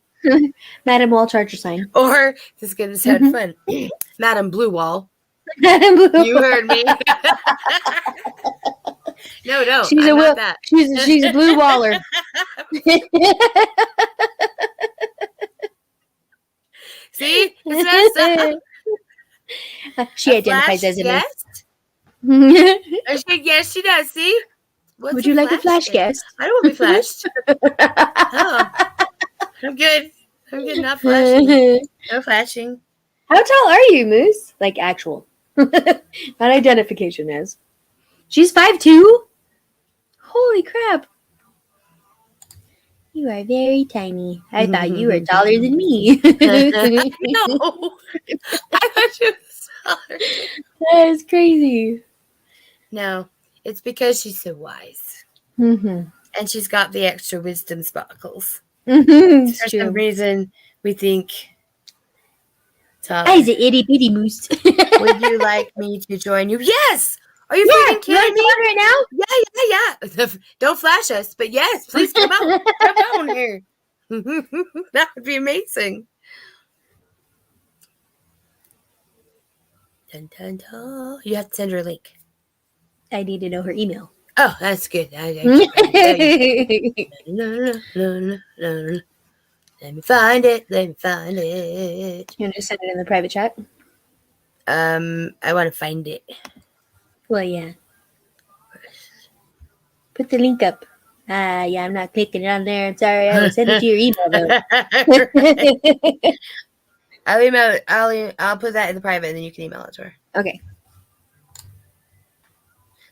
Madam Wall, charge your sign. Or, this is going to sound fun, Madam Blue Wall. Madam Blue. You heard me. No, She's I'm a not that. she's a blue waller. See? It's messed up. She A identifies flash as a guest? Yes, she does. See? What's Would you like a flash guest? I don't want to be flashed. Oh, I'm good. I'm good. Not flashing. No flashing. How tall are you, Moose? Like actual. Not identification as. She's 5'2"? Holy crap. You are very tiny. I thought you were taller than me. No, I thought you was taller. That is crazy. No, it's because she's so wise. Mm-hmm. And she's got the extra wisdom sparkles. It's For true. some reason, we think taller. I's an itty bitty moose. Would you like me to join you? Yes! Are you Yeah, freaking you want kidding to me? come right now? Yeah. Don't flash us, but yes, please come out. Come down here. That would be amazing. Dun, dun, dun. You have to send her a link. I need to know her email. Oh, that's good. You No. Let me find it. want to send it in the private chat? I want to find it. Well, yeah. Put the link up. Yeah, I'm not clicking it on there. I'm sorry. I will send it to your email though. I'll put that in the private, and then you can email it to her. Okay.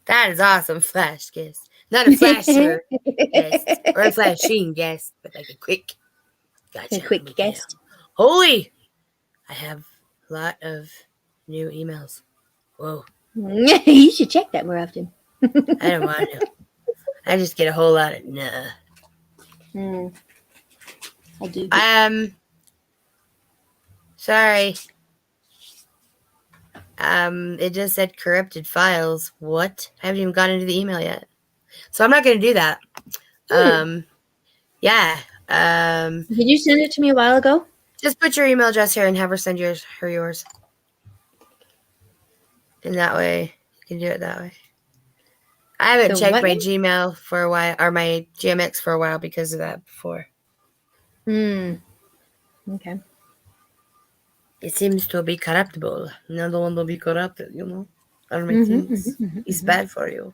That is awesome, flash guest. Not a flasher guest or a flashing guest, but like a quick. Gotcha. A quick guest. Holy! I have a lot of new emails. Whoa! You should check that more often. I don't want to. I just get a whole lot of nah. I do. Sorry. It just said corrupted files. What? I haven't even gotten into the email yet. So I'm not going to do that. Yeah. Did you send it to me a while ago? Just put your email address here and have her send yours. And that way, you can do it that way. I haven't So checked what my now? Gmail for a while, or my GMX for a while because of that before. Okay. It seems to be corruptible. Another one will be corrupted, you know? I don't make sense. It's bad for you.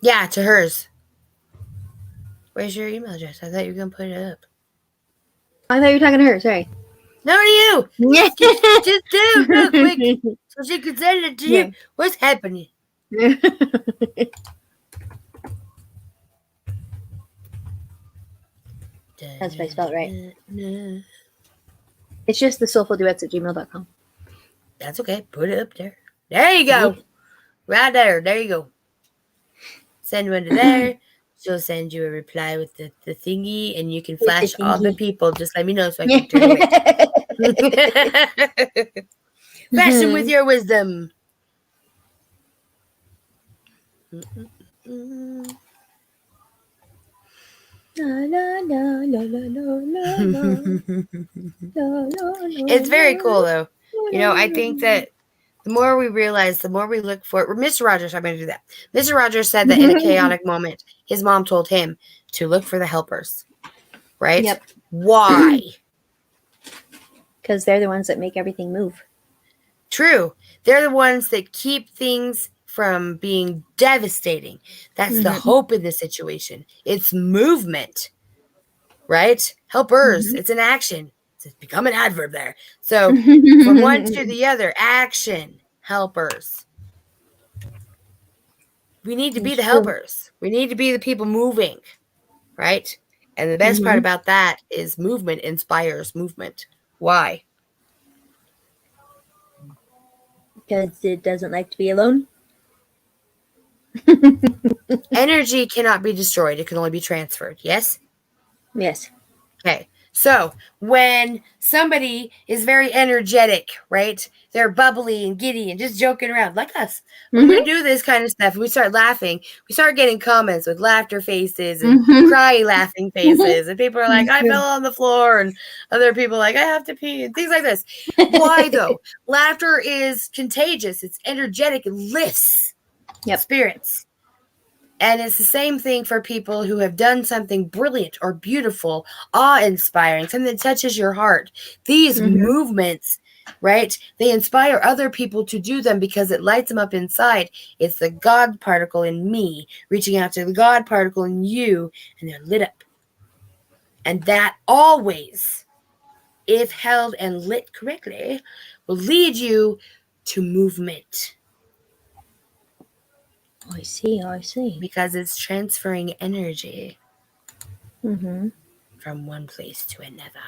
Yeah, to hers. Where's your email address? I thought you were going to put it up. I thought you were talking to her. Sorry. No, to you! Just do it real quick so she can send it to you. What's happening? That's what I spelled right. It's just the soulfulduets@gmail.com. That's okay. Put it up there. There you go. Right there. There you go. Send one to there. She'll send you a reply with the thingy, and you can flash all the people. Just let me know so I can turn it. Flash them with your wisdom. It's very cool, though. You know, I think that the more we realize, the more we look for it. Mr. Rogers, I'm going to do that. Mr. Rogers said that in a chaotic moment, his mom told him to look for the helpers. Right? Yep. Why? Because they're the ones that make everything move. True. They're the ones that keep things from being devastating. That's the hope in the situation. It's movement. Right? Helpers. It's an action. It's become an adverb there. So from one to the other, action, helpers. We need to be the helpers. We need to be the people moving, right? And the best part about that is movement inspires movement. Why? Because it doesn't like to be alone. Energy cannot be destroyed. It can only be transferred. Yes? Yes. Okay. So when somebody is very energetic, right? They're bubbly and giddy and just joking around like us. When we do this kind of stuff, we start laughing. We start getting comments with laughter faces and cry laughing faces. And people are like, I fell on the floor. And other people are like, I have to pee. And things like this. Why though? Laughter is contagious. It's energetic. It lifts spirits. And it's the same thing for people who have done something brilliant or beautiful, awe-inspiring, something that touches your heart. These movements, right, they inspire other people to do them because it lights them up inside. It's the God particle in me reaching out to the God particle in you, and they're lit up. And that always, if held and lit correctly, will lead you to movement. I see. Because it's transferring energy Mm-hmm. from one place to another.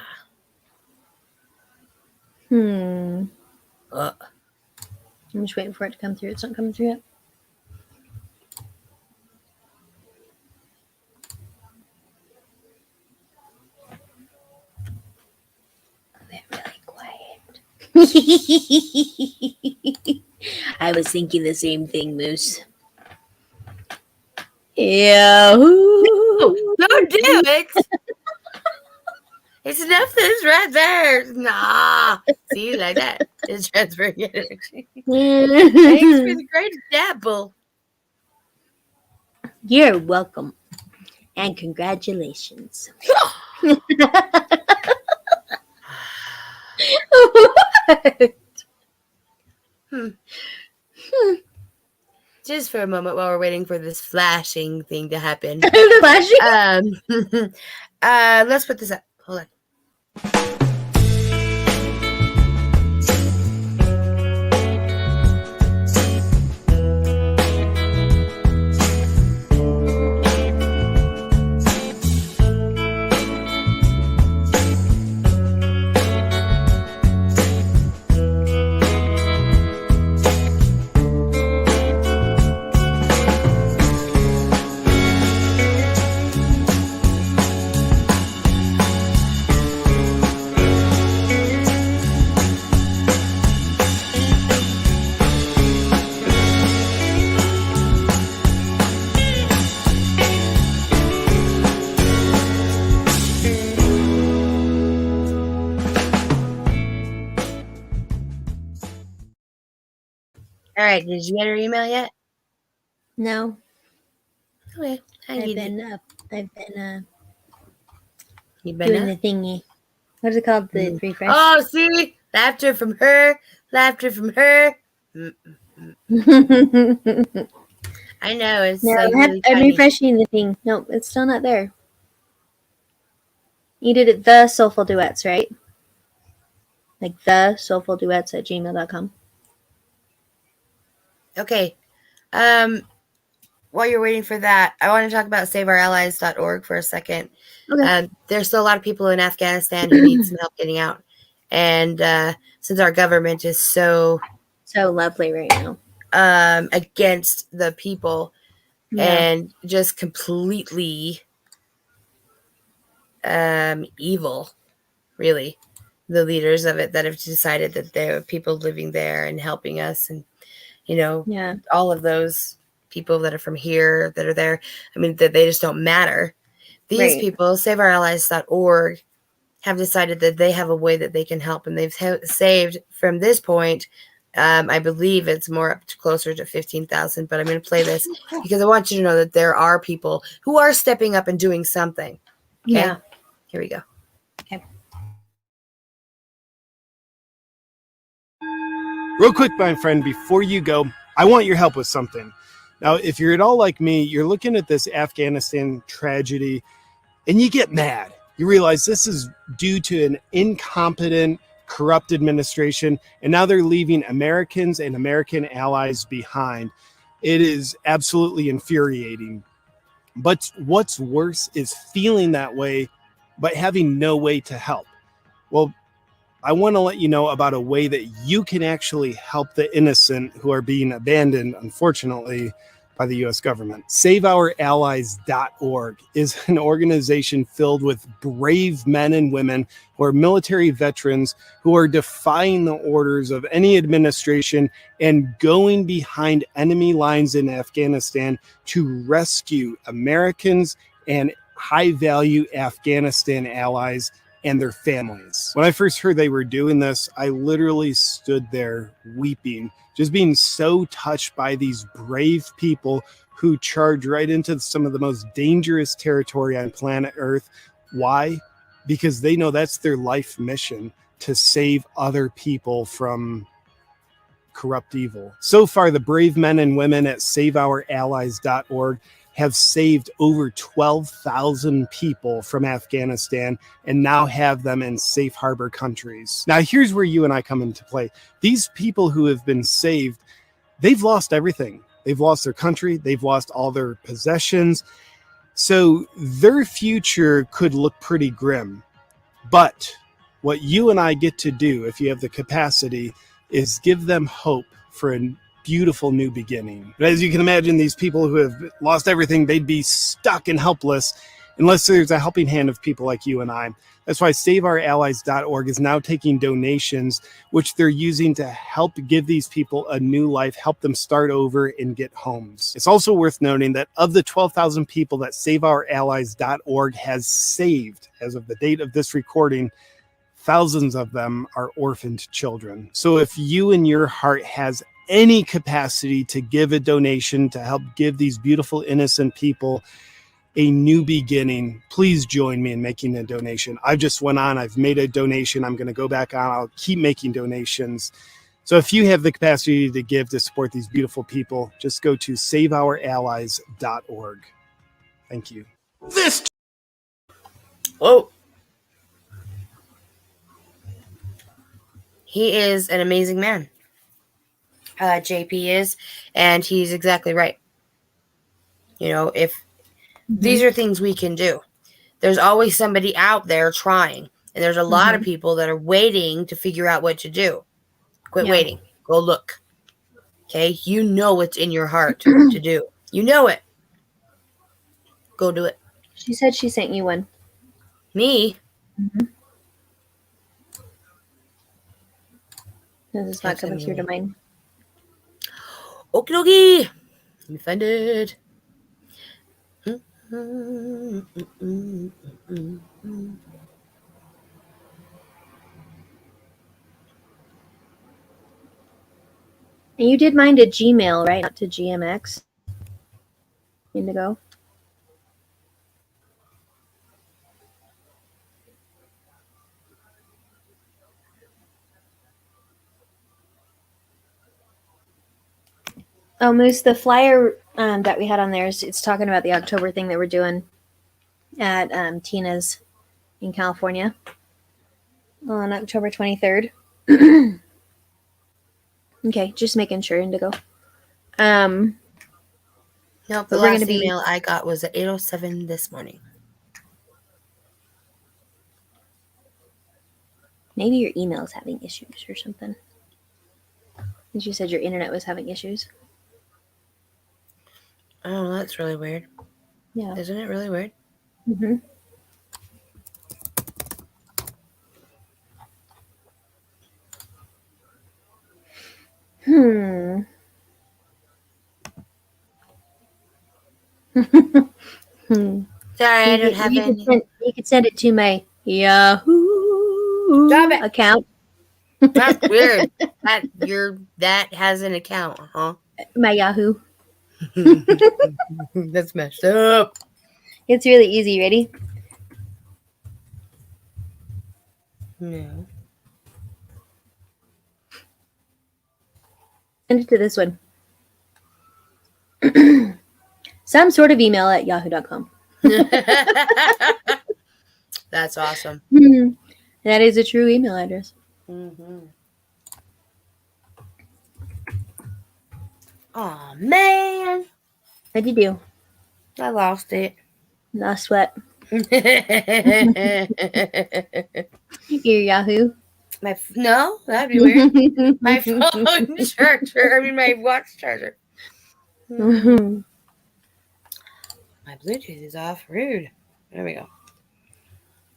I'm just waiting for it to come through. It's not coming through yet. Oh, they're really quiet. I was thinking the same thing, Moose. Yeah. Don't do it. It's nothing's right there. Nah. See, like that. It's transferring energy. Thanks for the great dabble. You're welcome. And congratulations. Just for a moment while we're waiting for this flashing thing to happen. Flashing? Let's put this up. Hold on. All right, did you get her email yet? No. Okay. I've been You doing the thingy. What is it called? The refresh? Oh, see? Laughter from her. Laughter from her. I know. It's No, like I'm really funny. refreshing the thing. No, it's still not there. You did it the Soulful Duets, right? Like the Soulful Duets at gmail.com. Okay. While you're waiting for that, I want to talk about SaveOurAllies.org for a second. Okay. There's still a lot of people in Afghanistan who need some help getting out. And since our government is so lovely right now. Against the people and just completely evil, really, the leaders of it that have decided that there are people living there and helping us, and all of those people that are from here that are there, I mean, that they just don't matter. These people, SaveOurAllies.org, have decided that they have a way that they can help, and they've saved from this point. I believe it's more up to closer to 15,000, but I'm going to play this because I want you to know that there are people who are stepping up and doing something. Okay? Yeah. Here we go. Okay. Real quick, my friend, before you go, I want your help with something. Now, if you're at all like me, you're looking at this Afghanistan tragedy and you get mad. You realize this is due to an incompetent, corrupt administration, and now they're leaving Americans and American allies behind. It is absolutely infuriating. But what's worse is feeling that way, but having no way to help. Well, I want to let you know about a way that you can actually help the innocent who are being abandoned, unfortunately, by the U.S. government. SaveOurAllies.org is an organization filled with brave men and women who are military veterans who are defying the orders of any administration and going behind enemy lines in Afghanistan to rescue Americans and high-value Afghanistan allies and their families. When I first heard they were doing this, I literally stood there weeping, just being so touched by these brave people who charge right into some of the most dangerous territory on planet Earth. Why? Because they know that's their life mission, to save other people from corrupt evil. So far, the brave men and women at SaveOurAllies.org have saved over 12,000 people from Afghanistan and now have them in safe harbor countries. Now, here's where you and I come into play. These people who have been saved, they've lost everything. They've lost their country. They've lost all their possessions. So their future could look pretty grim. But what you and I get to do, if you have the capacity, is give them hope for a beautiful new beginning. But as you can imagine, these people who have lost everything, they'd be stuck and helpless unless there's a helping hand of people like you and I. That's why SaveOurAllies.org is now taking donations, which they're using to help give these people a new life, help them start over and get homes. It's also worth noting that of the 12,000 people that SaveOurAllies.org has saved as of the date of this recording, thousands of them are orphaned children. So if you in your heart has any capacity to give a donation to help give these beautiful, innocent people a new beginning, please join me in making a donation. I just went on, I've made a donation. I'm going to go back on. I'll keep making donations. So if you have the capacity to give to support these beautiful people, just go to SaveOurAllies.org. Thank you. This Whoa. He is an amazing man. JP is, and he's exactly right. You know, if these are things we can do, there's always somebody out there trying, and there's a lot of people that are waiting to figure out what to do. Quit waiting. Go look. Okay? You know what's in your heart to do. You know it. Go do it. She said she sent you one. Me? This is not coming through to mine. Okie dokie. I'm offended. And you did mine to Gmail, right? Not to GMX. Indigo. Oh, Moose, the flyer that we had on there, it's talking about the October thing that we're doing at Tina's in California on October 23rd. Okay, just making sure, Indigo. No, the we're last gonna be- email I got was at 8:07 this morning. Maybe your email is having issues or something. Because you said your internet was having issues. Oh, that's really weird. Yeah. Isn't it really weird? Mm-hmm. Sorry, I don't have any. You could send it to my Yahoo Stop it. account. That's weird. That has an account, huh? My Yahoo. That's messed up. It's really easy. Ready? No. Send it to this one. Some sort of email at yahoo.com. That's awesome. That is a true email address. Oh man, What'd you do? I lost it. Lost what? Your Yahoo? No, that'd be weird. My phone charger. I mean, my watch charger. Mhm. My Bluetooth is off. Rude. There we go.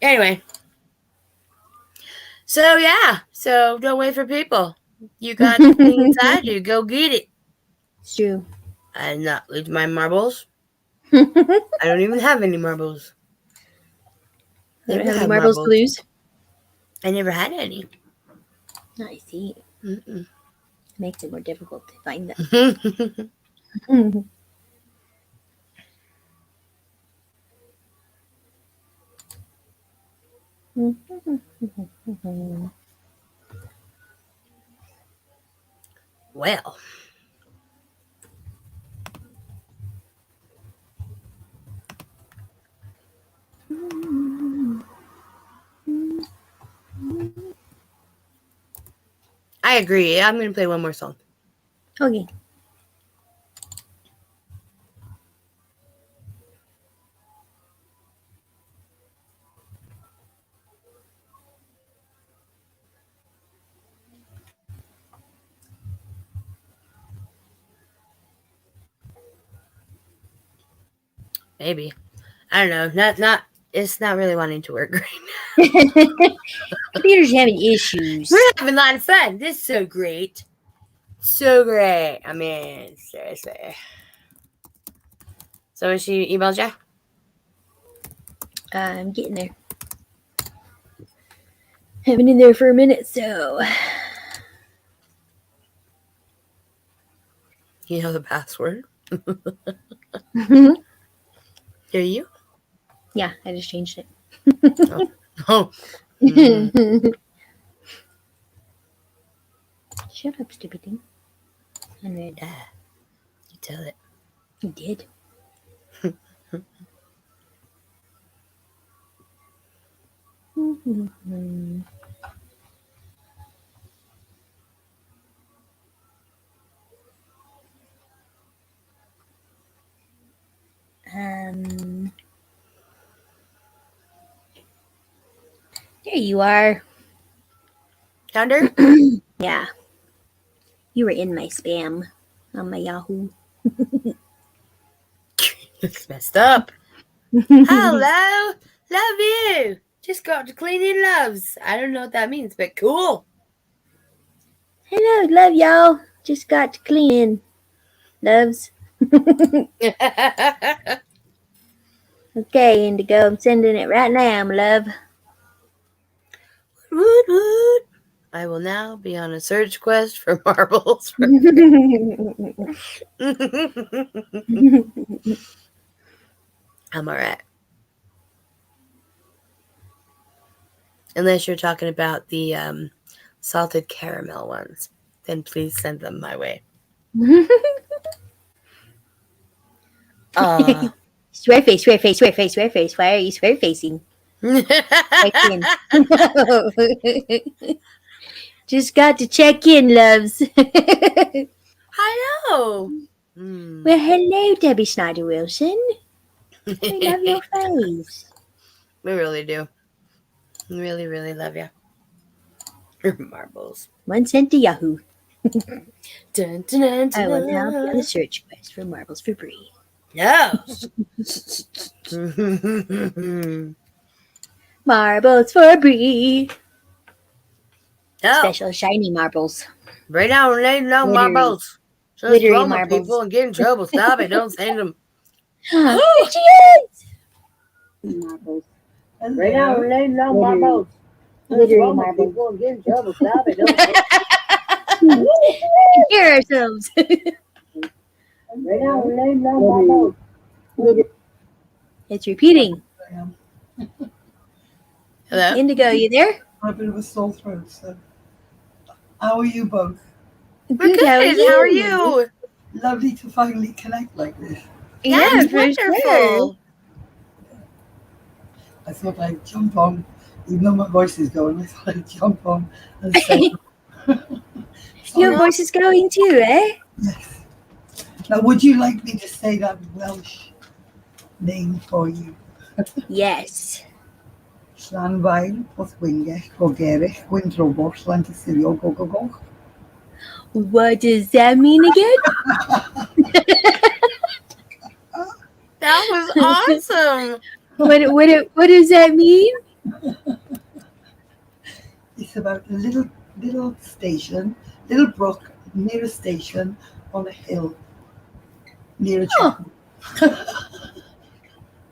Anyway. So, yeah. So, don't wait for people. You got the thing inside you. Go get it. It's true. I'm not lose my marbles. I don't even have any marbles. I don't Never have any had marbles to lose. I never had any. I see. Mm-mm. Makes it more difficult to find them. Well. I agree. I'm going to play one more song. Okay. Maybe. I don't know. Not. It's not really wanting to work right now. Computer's having issues. We're having a lot of fun. This is so great. So great. I mean, seriously. So has she emailed you? I'm getting there. I've been in there for a minute, so You know the password? yeah, Do you? I just changed it. Oh. Mm. Shut up, stupid thing. And then Yeah. You tell it. you did. There you are. Found her? Yeah. You were in my spam on my Yahoo. It's messed up. Hello. Love you. Just got to cleaning loves. I don't know what that means, but cool. Hello, love y'all. Just got to clean. Loves. Okay, Indigo, I'm sending it right now, my love. Woot woot. I will now be on a search quest for marbles. I'm alright. Unless you're talking about the salted caramel ones, then please send them my way. Swear face, swear face, swear face, swear face. Why are you swear facing? Just got to check in, loves. Hello. Mm. Well, hello, Debbie Snyder Wilson. We love your face. We really do. We really, really love you. Marbles. 1 cent to Yahoo. Dun, dun, dun, I will now be on a dun. search quest for marbles for Brie. No. Marbles for Brie. No. Special shiny marbles. Right now, we're laying down Glittery- marbles. So glittery throw 'em at marbles. people and get in trouble. Stop it. Don't send them. There she is! Marbles. Right now, we're laying down Glittery- marbles. glittery Throw 'em at marbles. people and get in trouble. Stop it. Don't send 'em. Hear ourselves. Right now, we're laying down marbles. It's repeating. Hello? Indigo, you there? A bit of a sore throat, so. How are you both? We're Good, good. How are you? Lovely to finally connect like this. Yeah, it's for wonderful. sure. I thought I'd jump on, even though my voice is going, I thought I'd jump on and say, Your voice is going too, eh? yes. Now, would you like me to say that Welsh name for you? Yes. Llanfail, Porthwingell, Gogerich, Gwyntrobor, Llantysilio, Gogogoch. What does that mean again? That was awesome. What does that mean? It's about a little station, little brook near a station on a hill near a Oh. chapel.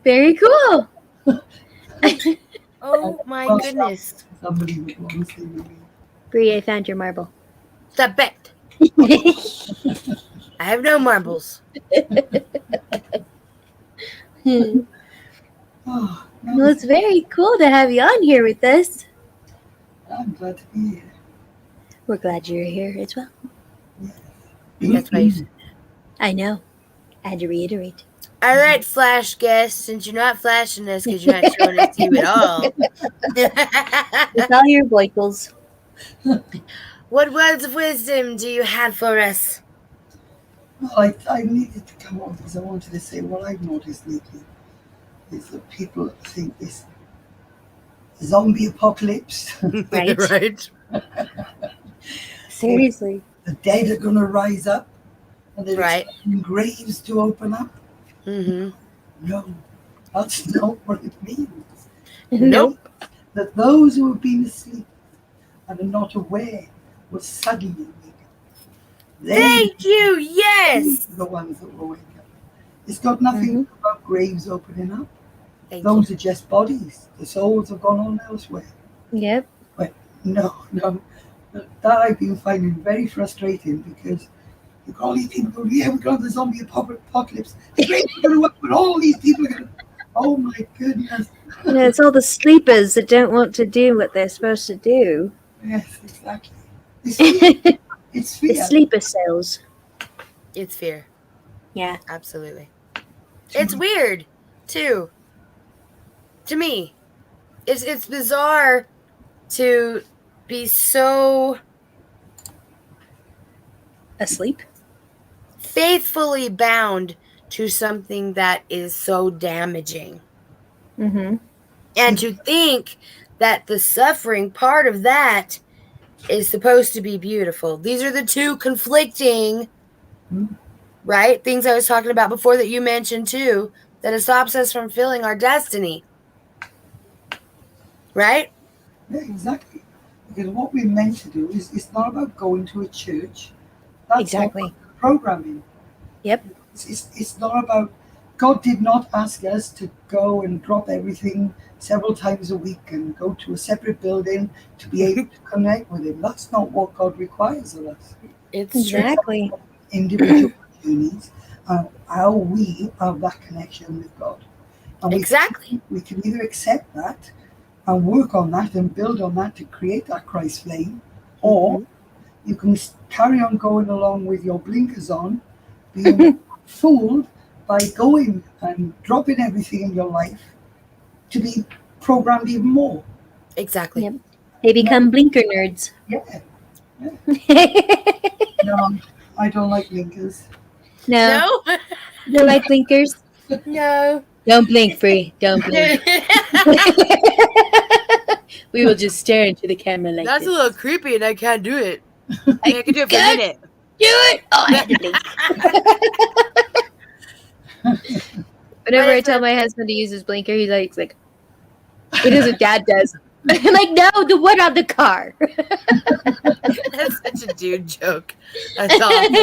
Very cool. Oh my Well, goodness. Somebody would want to see me. Bree, I found your marble. The bet. I have no marbles. Well, Oh, no, it's very cool to have you on here with us. I'm glad to be here. We're glad you're here as well. That's why you said. I know. I had to reiterate. All right, Flash guest, since you're not flashing us because you're not showing us you at all. It's all your Boykles. What words of wisdom do you have for us? Well, I needed to come on because I wanted to say what I've noticed lately is that people think this zombie apocalypse, Right. Right. Seriously. the dead are going to rise up and they're Right. expecting graves to open up. Mm-hmm. No, that's not what it means. Nope. That those who have been asleep and are not aware will suddenly wake up. They're Thank you. Yes. the ones that will wake up. It's got nothing about graves opening up. Thank Those are just bodies. The souls have gone on elsewhere. Yep. No. That I've been finding very frustrating because you've got all these people going, yeah, we're going to the zombie apocalypse. The graves are going to open, all these people are going to. Oh my goodness. Yeah, it's all the sleepers that don't want to do what they're supposed to do. Yes, exactly. It's fear. It's The fear. sleeper cells. you. It's fear. Yeah. Absolutely. It's weird, too. To me, it's bizarre to be so Asleep? faithfully bound to something that is so damaging. Mm-hmm. And to think that the suffering part of that is supposed to be beautiful. These are the two conflicting, right, things I was talking about before that you mentioned too, that it stops us from feeling our destiny. Right? Yeah, exactly. Because what we're meant to do is it's not about going to a church. That's Exactly. not programming. Yep. It's not about. God did not ask us to go and drop everything several times a week and go to a separate building to be able to connect with Him. That's not what God requires of us. It's true. Exactly. Individual journeys and how we have that connection with God. And Exactly. we can either accept that and work on that and build on that to create that Christ flame, or you can carry on going along with your blinkers on, being fooled by going and dropping everything in your life to be programmed even more. Exactly. Yep. They become blinker nerds. Yeah. No? No, I don't like blinkers. No? You don't like blinkers? No. Don't blink, Free. Don't blink. We will just stare into the camera like That's this. a little creepy and I can't do it. I can do it for a Good. minute. Do it! Oh, I had to blink. Whenever I tell my husband to use his blinker, he's like, it is what Dad does. I'm like, no, the one on the car. That's such a dude joke. That's awesome.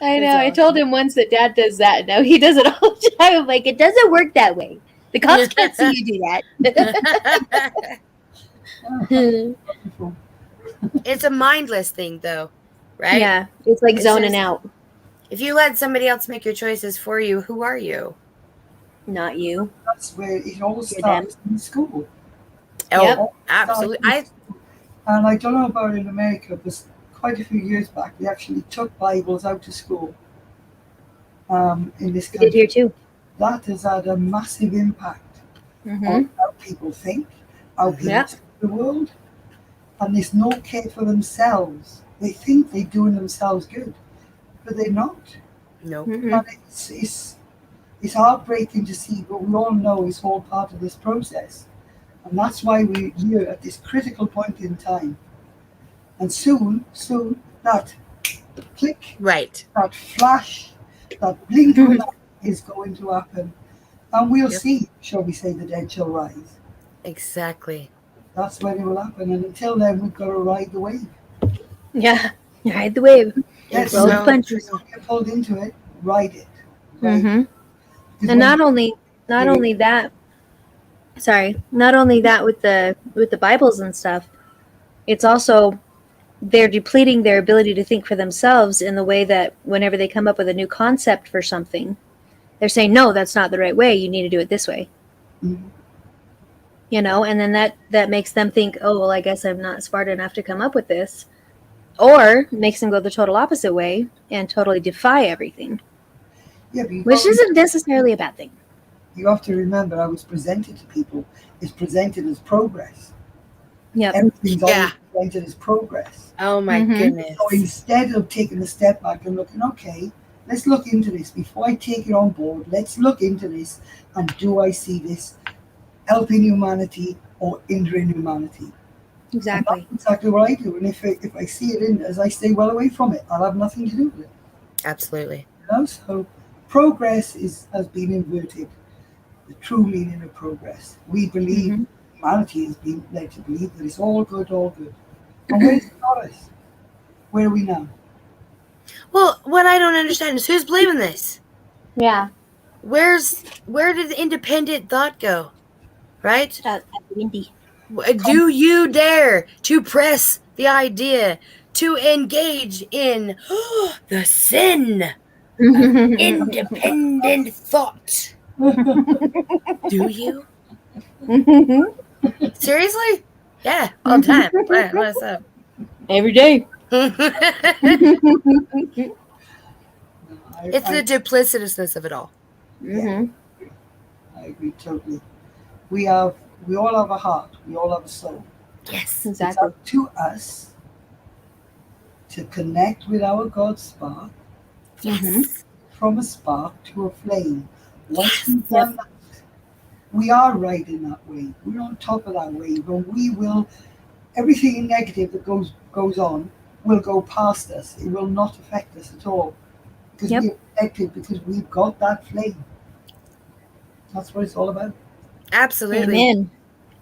I know. That's I told him once that Dad does that. Now he does it all the time. I'm like, it doesn't work that way. The cops can't see you do that. Wonderful. It's a mindless thing, though, right? Yeah, it's like It's zoning just- out. If you let somebody else make your choices for you, who are you? Not you. That's where it all You're starts in school. Oh, Yep. absolutely. And I don't know about in America, but quite a few years back, they actually took Bibles out of school in this We did country. here too. That has had a massive impact Mm-hmm. on how people think, how people Yeah. see the world, and there's no care for themselves. They think they're doing themselves good, but they're not. Nope. Mm-hmm. And it's heartbreaking to see, but we all know it's all part of this process. And that's why we're here at this critical point in time. And soon, that click, Right. that flash, that blink of an eye is going to happen. And we'll Yep. see, shall we say, the dead shall rise. Exactly. That's when it will happen. And until then, we've got to ride the wave. Yeah. Ride the wave. Yes, Roll the So punches. don't get pulled into it. Ride it. Right? Mm-hmm. Because And when- not only that, not only that with the Bibles and stuff, it's also they're depleting their ability to think for themselves in the way that whenever they come up with a new concept for something, they're saying, no, that's not the right way. You need to do it this way. Mhm. You know, and then that makes them think, oh, well, I guess I'm not smart enough to come up with this. Or makes them go the total opposite way and totally defy everything, Yeah, but which isn't necessarily a bad thing. you have to remember how it's presented to people. It's presented as progress. Yep. Everything's Yeah. always presented as progress. oh my Mhm. goodness. So instead of taking a step back and looking, okay, let's look into this before I take it on board. Let's look into this, and do I see this helping humanity or hindering humanity? Exactly. And that's exactly what I do. And if I see it in as I stay well away from it, I'll have nothing to do with it. Absolutely. You know? So progress has been inverted. The true meaning of progress. We believe Mhm. humanity has been led to believe that it's all good, all good. And where's it got us? Where are we now? Well, what I don't understand is who's believing this? Yeah. Where did the independent thought go? Right? Windy. Do you dare to press the idea to engage in the sin independent thought? Do you? Seriously? Yeah, all the time. What's up? Every day. It's the duplicitousness of it all. Mm-hmm. I agree totally. We all have a heart. We all have a soul. Yes. It's Exactly. up to us to connect with our God spark, Yes. from a spark to a flame. Once Yes. we've done that, we are riding that wave. We're on top of that wave, and we will. Everything negative that goes on will go past us. It will not affect us at all because Yep. we're protected because we've got that flame. That's what it's all about. Absolutely. Amen.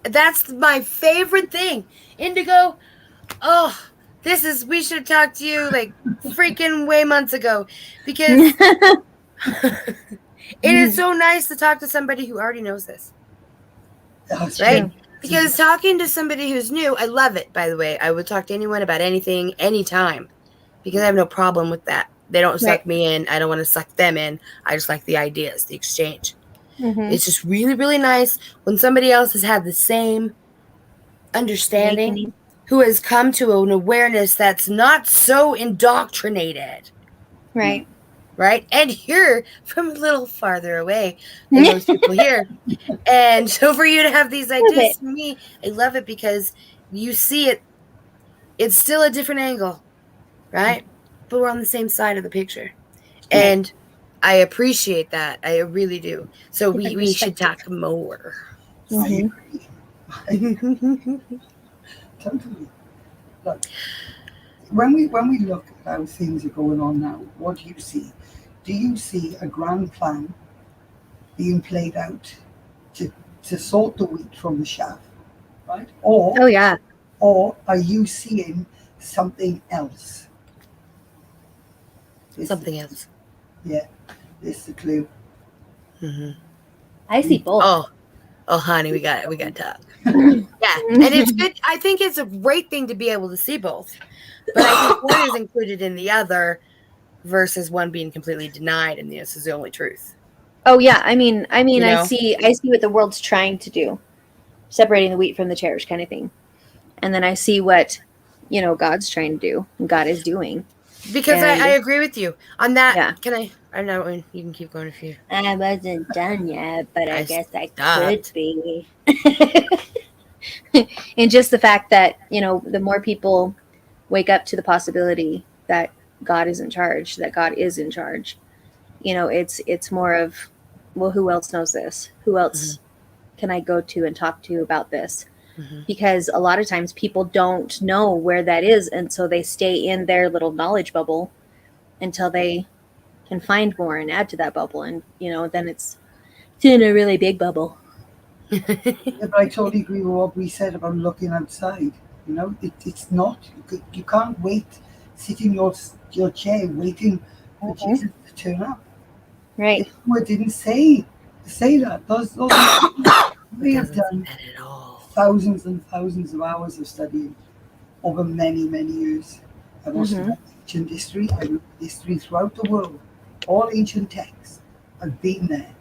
That's my favorite thing. Indigo, oh, we should have talked to you like freaking way months ago because it is so nice to talk to somebody who already knows this. That's Right? true. Because talking to somebody who's new, I love it, by the way. I would talk to anyone about anything, anytime, because I have no problem with that. They don't suck Right. me in. I don't want to suck them in. I just like the ideas, the exchange. Mhm. It's just really, really nice when somebody else has had the same understanding, Awakening. who has come to an awareness that's not so indoctrinated, Right. right? And you're from a little farther away than most people here. And so for you to have these ideas, for me, I love it because you see it. It's still a different angle, right? But we're on the same side of the picture. And I appreciate that. I really do. So Different we should perspective. talk more. Mhm. Totally. Look, when we look at how things are going on now, what do you see? Do you see a grand plan being played out to sort the wheat from the chaff, right? Oh yeah. Or are you seeing something else? This Something else. This is the clue. Mm-hmm. I see both. Oh, honey, we got to talk. Yeah, and it's good. I think it's a great thing to be able to see both, but I think one is included in the other versus one being completely denied, and this is the only truth. Oh yeah. I mean, You know? I see what the world's trying to do, separating the wheat from the tares, kind of thing, and then I see what God's trying to do, and God is doing. Because And- I agree with you on that. Yeah. Can I? I know when you can keep going if you. I wasn't done yet, but I guess I could stopped. be. And just the fact that, the more people wake up to the possibility that God is in charge, that God is in charge, it's more of, well, who else knows this? Who else can I go to and talk to about this? because a lot of times people don't know where that is, and so they stay in their little knowledge bubble until they can find more and add to that bubble, and then it's in a really big bubble. Yeah, but I totally agree with what we said about looking outside. It's not. You can't sit in your chair waiting for Jesus to turn up. Right. We didn't say that. Those we have done That at all. thousands and thousands of hours of studying over many, many years. I've also done ancient history. I've looked at history throughout the world. All ancient texts. I've been there.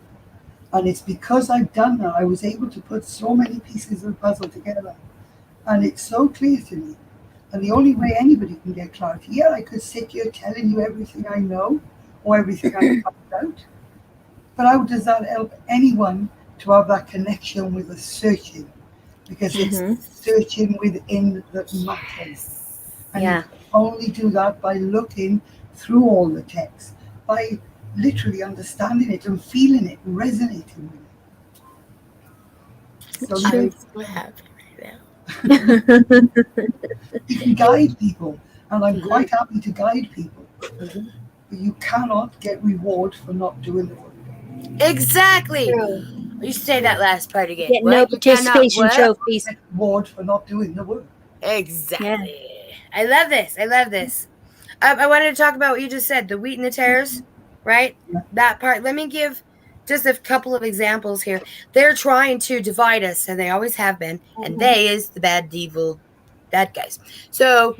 And it's because I've done that, I was able to put so many pieces of the puzzle together. And it's so clear to me. And the only way anybody can get clarity, I could sit here telling you everything I know or everything I found out. But how does that help anyone to have that connection with the searching? Because it's searching within that matters. And you can only do that by looking through all the texts, by literally understanding it and feeling it, resonating with it. So I'm so happy right now. you can guide people, and I'm quite happy to guide people. But you cannot get reward for not doing the work. Exactly. You say that last part again. Get no participation trophies. Get reward for not doing the work. Exactly. Yeah. I love this. I wanted to talk about what you just said, the wheat and the tares, right? Yeah. That part. Let me give just a couple of examples here. They're trying to divide us, and they always have been. And they is the bad guys. So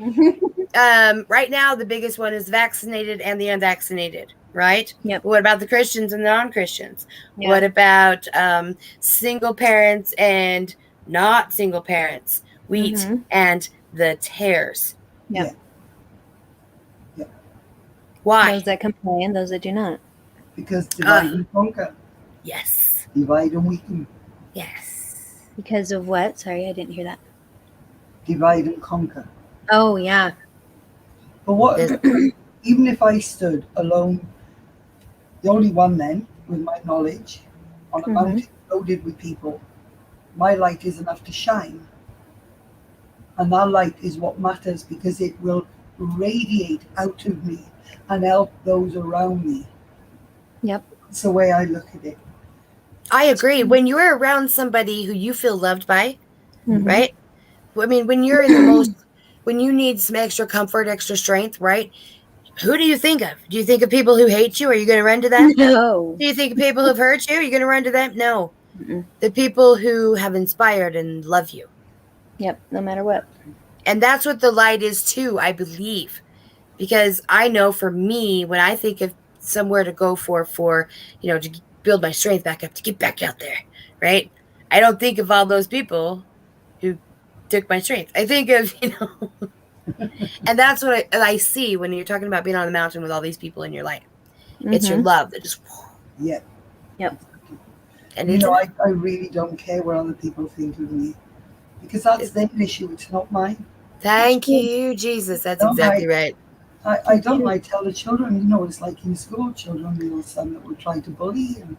right now, the biggest one is vaccinated and the unvaccinated, right? Yep. What about the Christians and the non-Christians? Yep. What about single parents and not single parents? Wheat and the tares. Yep. Yep. Why? Those that complain, those that do not. Because divide and conquer. Yes. Divide and weaken. Yes. Because of what? Sorry, I didn't hear that. Divide and conquer. Oh, yeah. But what, even if I stood alone, the only one then, with my knowledge, on a mountain loaded with people, my light is enough to shine. And that light is what matters, because it will radiate out of me and help those around me. Yep. That's the way I look at it. I agree. When you're around somebody who you feel loved by, right? I mean, when you're in the most, when you need some extra comfort, extra strength, right? Who do you think of? Do you think of people who hate you? Are you going to run to them? No. Do you think of people who've hurt you? Are you going to run to them? No. The people who have inspired and love you. Yep, no matter what. And that's what the light is too, I believe. Because I know for me, when I think of somewhere to go for, to build my strength back up, to get back out there, right? I don't think of all those people who took my strength. I think of, and that's what I see when you're talking about being on the mountain with all these people in your life. It's your love that just. Yeah. Yep. And I really don't care what other people think of me, because that's their issue. It's not mine. Thank you, Jesus. That's exactly right. I don't tell the children, it's like in school, children, some that will try to bully, and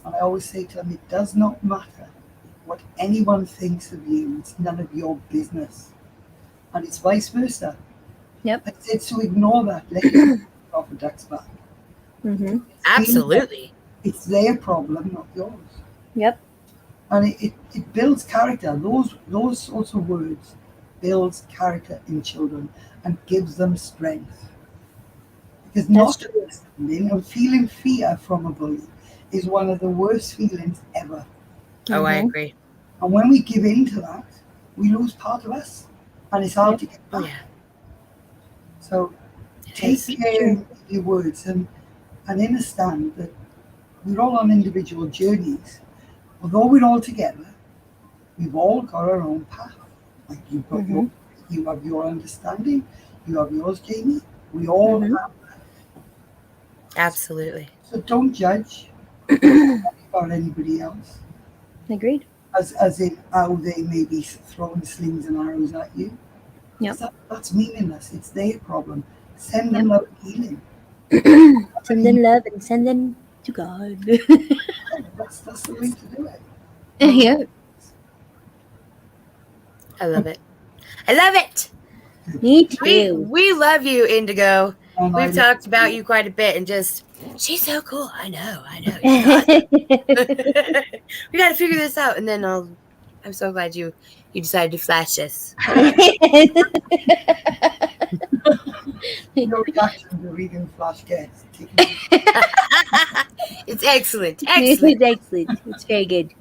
I always say to them, it does not matter what anyone thinks of you. It's none of your business. And it's vice versa. Yep. I said, so ignore that. Let it off a duck's back. Absolutely. It's their problem, not yours. Yep. And it builds character. Those sorts of words builds character in children and gives them strength. Because not understanding and feeling fear from a bully is one of the worst feelings ever. Oh, I agree. And when we give in to that, we lose part of us. And it's hard to get back. Yeah. So take care of your words and understand that we're all on individual journeys. Although we're all together, we've all got our own path. Like you've got you have your understanding, you have yours, Jamie. We all have that. Absolutely. So don't judge about anybody else. Agreed. As in how they may be throwing slings and arrows at you. Yep. That's meaningless. It's their problem. Send them love and healing. Send them love and send them to God. That's the way to do it. Yeah. I love it. I love it. Me too. We love you, Indigo. And We've I- talked about you quite a bit, and just she's so cool. I know. She's awesome. We got to figure this out, and then I'm so glad you decided to flash this. Your reaction to reading Flash Guest. It's excellent. It's Excellent. excellent. It's very good.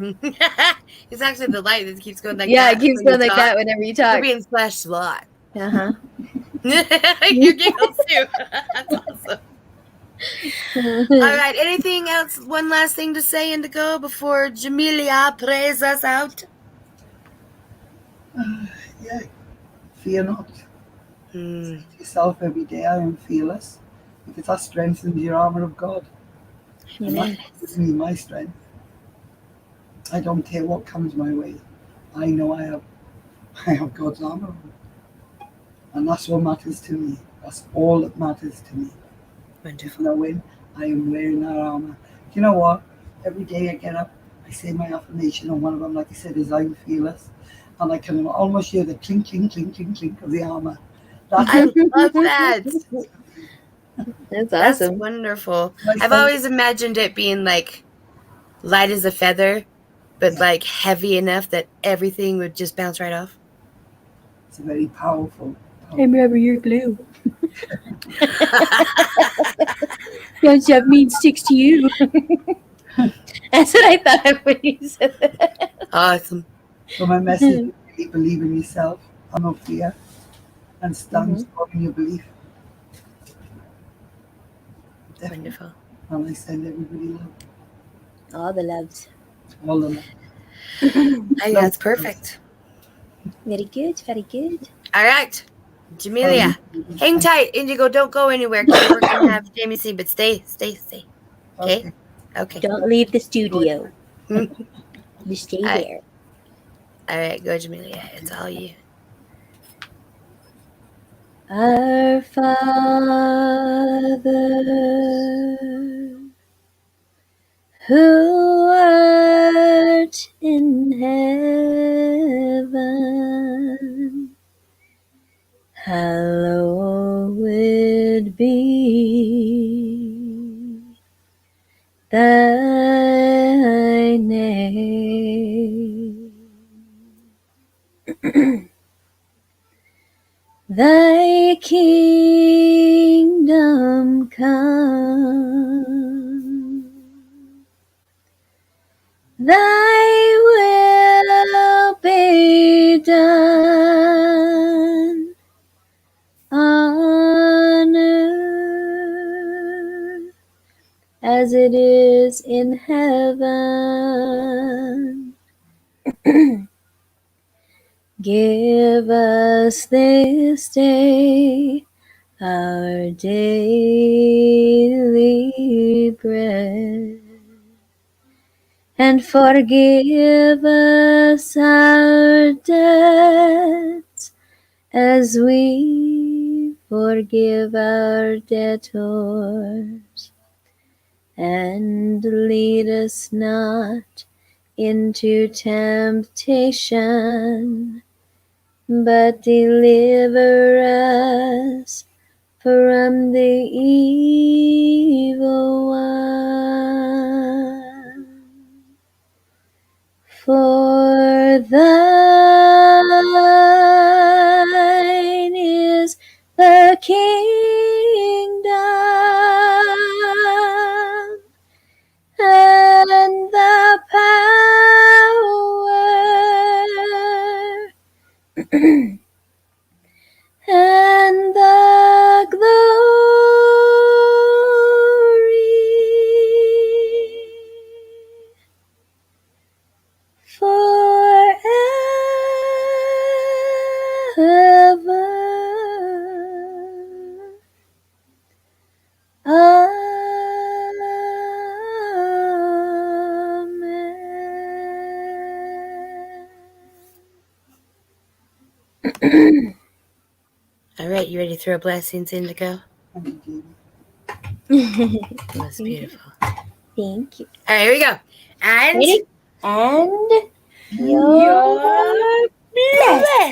It's actually the light that keeps going like Yeah, that. it keeps when you going like talk. that whenever you You're talk. being splashed a lot. Uh-huh. Your giggles too. That's awesome. All right. Anything else? One last thing to say, Indigo, before Jamelia prays us out. Yeah. Fear not. Hmm. Say to yourself every day, I am fearless. Because that strengthens your armor of God. And that gives me my strength. I don't care what comes my way. I know I have God's armor on. And that's what matters to me. That's all that matters to me. Wonderful. Knowing I am wearing that armor. Do you know what? Every day I get up, I say my affirmation, and one of them, like I said, is I'm fearless. And I can almost hear the clink, clink, clink, clink, clink of the armor. I love that. That's That's awesome. wonderful. My I've son- always imagined it being like light as a feather, but Yeah. like heavy enough that everything would just bounce right off. It's a very powerful. Remember your glue. Don't that mean sticks to you? That's what I thought of when you said that. Awesome. So my message is really believe in yourself, have no fear, and stand Mhm. strong in your belief. Definitely. Wonderful. And I send everybody love. All the loves. All the love. I think that's perfect. Very good, very good. All right. Jamelia, hang tight. Indigo, don't go anywhere. 'Cause we're going to have Jamie C, but stay. Okay? Okay. Don't leave the studio. You stay Aye. there. All right, go, Jamelia. It's all you. Our Father, who art in heaven, hallowed be thy name. Thy kingdom come, thy will be done on earth as it is in heaven. Give us this day our daily bread, and forgive us our debts as we forgive our debtors. And lead us not into temptation, but deliver us from the evil one. For thine is the kingdom and the power and the glory forever. Amen. All right, you ready to throw blessings, Indigo? Thank you. That's beautiful. Thank you. All right, here we go. And Ready? And you're blessed.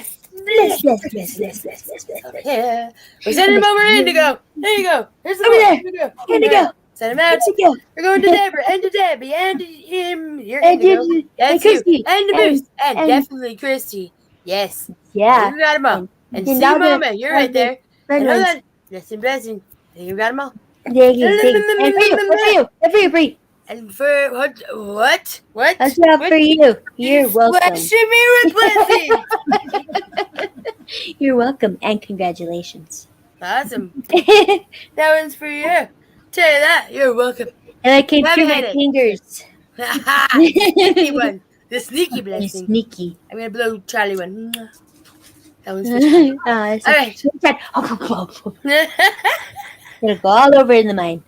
Over here. We're sending him over to Indigo. There you go. Here's the Over ball. there. Indigo. Indigo. Send him out. Indigo. We're going to Deborah and to Debbie and to him. You're And Indigo. Christy. That's And Christy. you. And the And- Moose. And definitely Christy. Yes. Yeah. You got them all. And see, now the- Mama, you're right there. Red And hold ones. on. Blessing, blessing. You got them all. Thank you. And for you. And for you. And for you, Bree. And for what? What? What? That's not for you. You're welcome. Bless me with blessing. You're welcome. And congratulations. Awesome. And That one's for you. Tell you that. You're welcome. I came Have through a my minute. fingers. The sneaky one. The sneaky You're blessing. sneaky. I'm going to blow Charlie one. That one's for Charlie. It's All right. It'll go all over in the mine.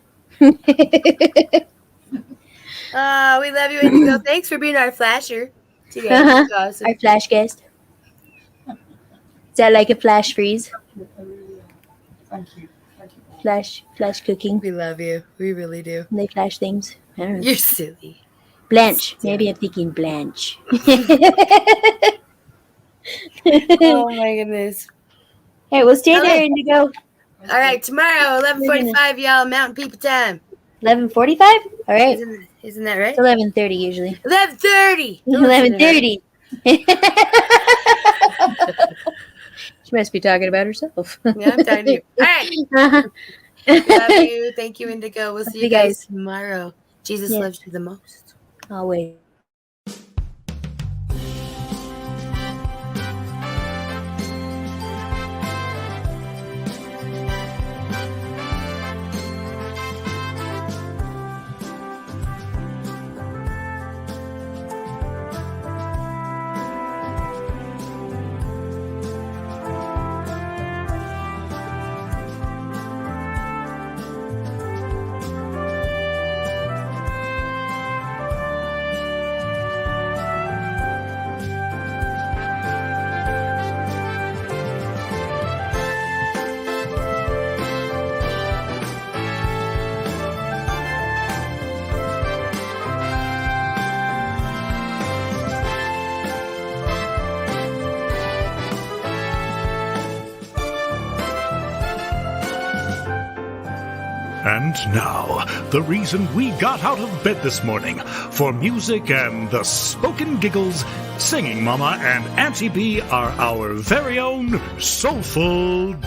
We love you, Indigo. Thanks for being our flasher today. Uh-huh. It's awesome. Our flash guest. Is that like a flash freeze? Thank you. Thank you. Flash cooking. We love you. We really do. They flash things. I don't know. You're silly. Blanche. Maybe I'm thinking Blanche. Oh my goodness. Hey, we'll stay there, Okay. Indigo. All right, tomorrow, 11:45, y'all, Mountain People time. 11:45? All right. Isn't that right? It's 11:30 usually. 11:30. 11:30. She must be talking about herself. Yeah, I'm talking to you. All right. Uh-huh. Love you. Thank you, Indigo. We'll see Love you you guys guys. tomorrow. Jesus Yes. loves you the most. Always. And now, the reason we got out of bed this morning for music and the spoken giggles, Singing Mama and Auntie B are our very own soulful